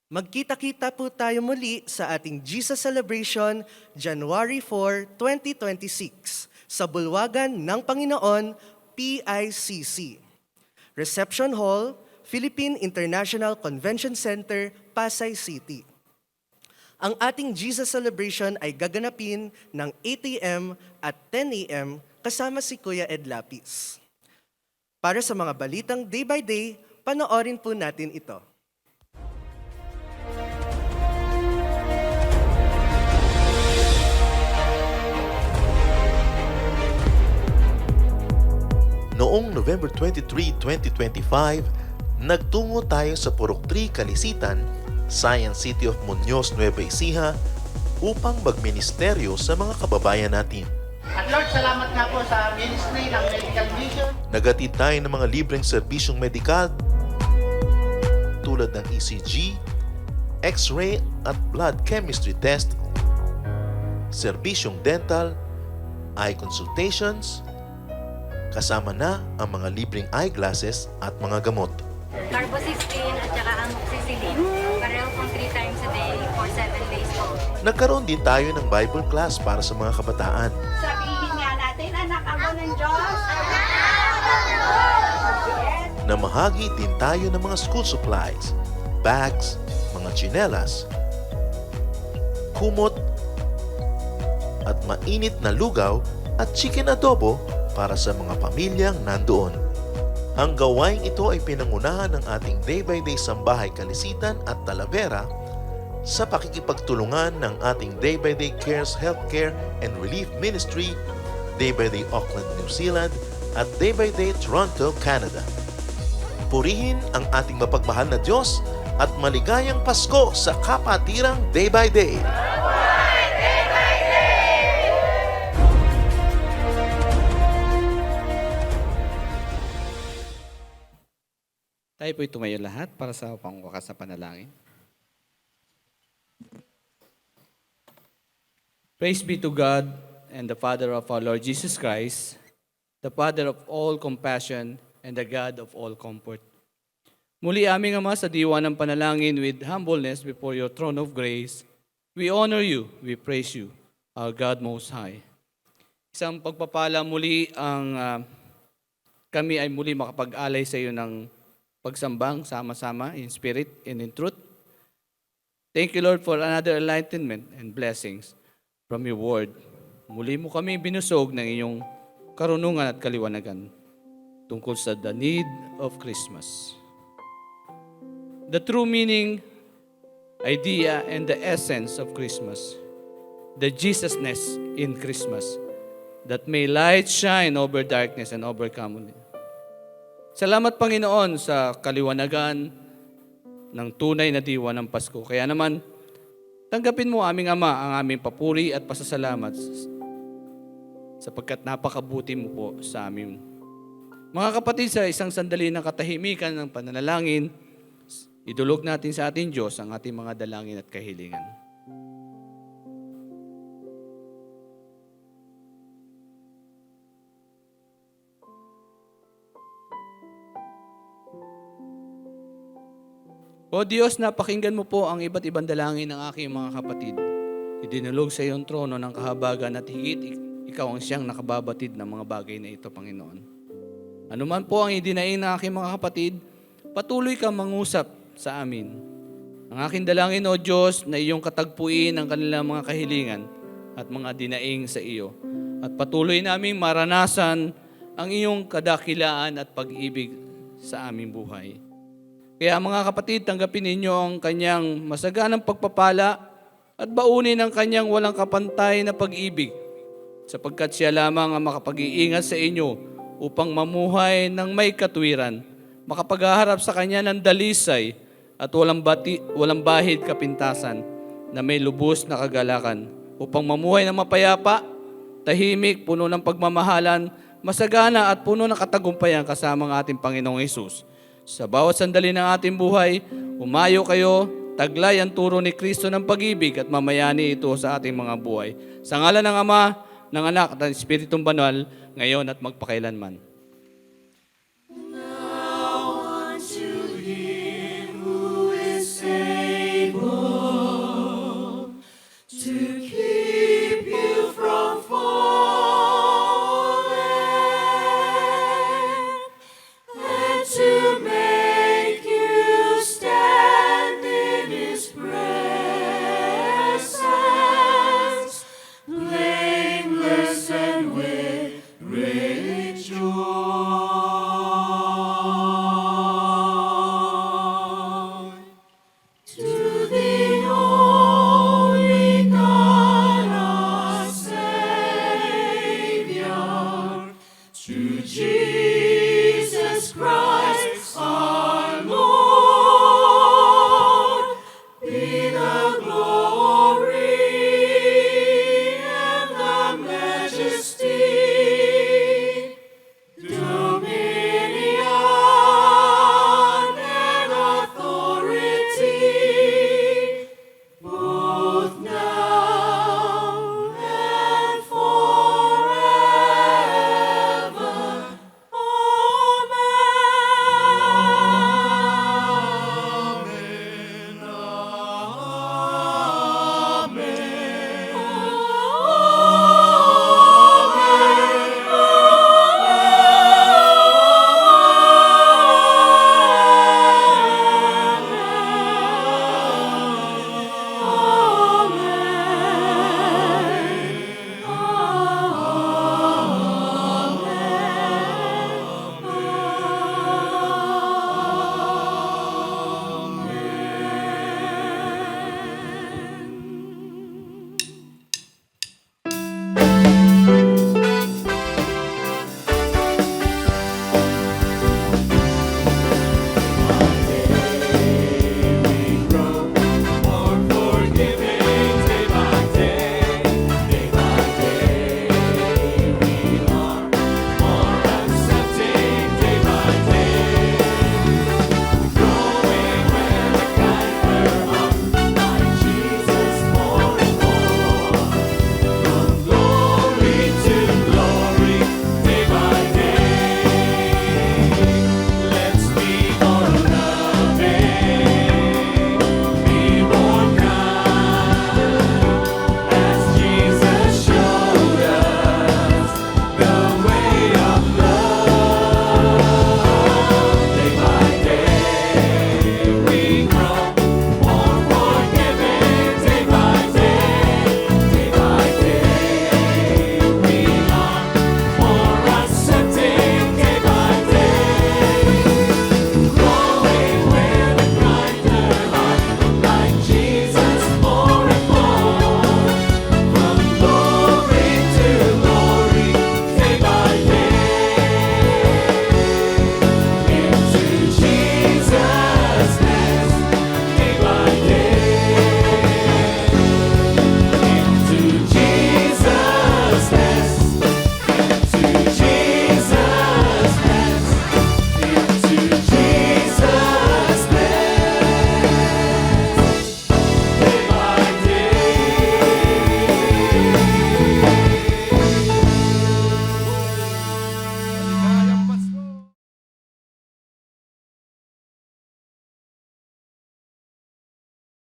Magkita-kita po tayo muli sa ating Jesus Celebration, January 4, 2026, sa Bulwagan ng Panginoon, PICC. Reception Hall, Philippine International Convention Center, Pasay City. Ang ating Jesus Celebration ay gaganapin ng 8 a.m. at 10 a.m. kasama si Kuya Ed Lapis. Para sa mga balitang day by day, panoorin po natin ito. Noong November 23, 2025, nagtungo tayo sa Purok 3, Calisitan, Science City of Muñoz, Nueva Ecija, upang magministeryo sa mga kababayan natin. At Lord, salamat nga po sa ministry ng Medical Mission. Nagatid tayo ng mga libreng serbisyong medikal tulad ng ECG, X-ray at blood chemistry test, serbisyong dental, eye consultations, kasama na ang mga libreng eyeglasses at mga gamot. Carbocysteine at saka amoxicillin. Pareho pong 3 times a day for 7 days po. Nagkaroon din tayo ng Bible class para sa mga kabataan. Sabihin nga natin, anak ako ng Diyos. Namahagi din tayo ng mga school supplies, bags, mga tsinelas, kumot, at mainit na lugaw at chicken adobo para sa mga pamilyang nandoon. Ang gawaing ito ay pinangunahan ng ating day-by-day Sambahay Calisitan at Talavera sa pakikipagtulungan ng ating day-by-day Cares Healthcare and Relief Ministry, day-by-day Auckland, New Zealand, at day-by-day Toronto, Canada. Purihin ang ating mapagmahal na Diyos at maligayang Pasko sa kapatirang day-by-day. Tayo po'y tumayo lahat para sa pangwakas na panalangin. Praise be to God and the Father of our Lord Jesus Christ, the Father of all compassion and the God of all comfort. Muli aming Ama, sa diwa ng panalangin with humbleness before your throne of grace, we honor you, we praise you, our God Most High. Isang pagpapala muli ang kami ay muli makapag-alay sa iyo ng pagsambang sama-sama in spirit and in truth. Thank you, Lord, for another enlightenment and blessings from your word. Muli mo kami binusog ng iyong karunungan at kaliwanagan tungkol sa the need of Christmas. The true meaning, idea, and the essence of Christmas. The Jesusness in Christmas. That may light shine over darkness and overcome it. Salamat, Panginoon, sa kaliwanagan ng tunay na diwa ng Pasko. Kaya naman, tanggapin mo aming Ama ang aming papuri at pasasalamat sapagkat napakabuti mo po sa amin. Mga kapatid, sa isang sandali ng katahimikan ng pananalangin, idulog natin sa ating Diyos ang ating mga dalangin at kahilingan. O Diyos, napakinggan mo po ang iba't ibang dalangin ng aking mga kapatid. Idinulog sa iyong trono ng kahabagan at higit ikaw ang siyang nakababatid ng mga bagay na ito, Panginoon. Ano man po ang idinaing ng aking mga kapatid, patuloy kang mangusap sa amin. Ang aking dalangin, O Diyos, na iyong katagpuin ang kanilang mga kahilingan at mga dinaing sa iyo. At patuloy naming maranasan ang iyong kadakilaan at pag-ibig sa aming buhay. Kaya mga kapatid, tanggapin ninyo ang kanyang masaganang pagpapala at baunin ang kanyang walang kapantay na pag-ibig sapagkat siya lamang ang makapag-iingat sa inyo upang mamuhay ng may katwiran, makapaghaharap sa kanya ng dalisay at walang bahid kapintasan na may lubos na kagalakan upang mamuhay ng mapayapa, tahimik, puno ng pagmamahalan, masagana at puno ng katagumpayan kasama ng ating Panginoong Hesus. Sa bawat sandali ng ating buhay, umayo kayo, taglay ang turo ni Kristo ng pag-ibig at mamayani ito sa ating mga buhay. Sa ngalan ng Ama, ng Anak at ng Espiritong Banal, ngayon at magpakailanman.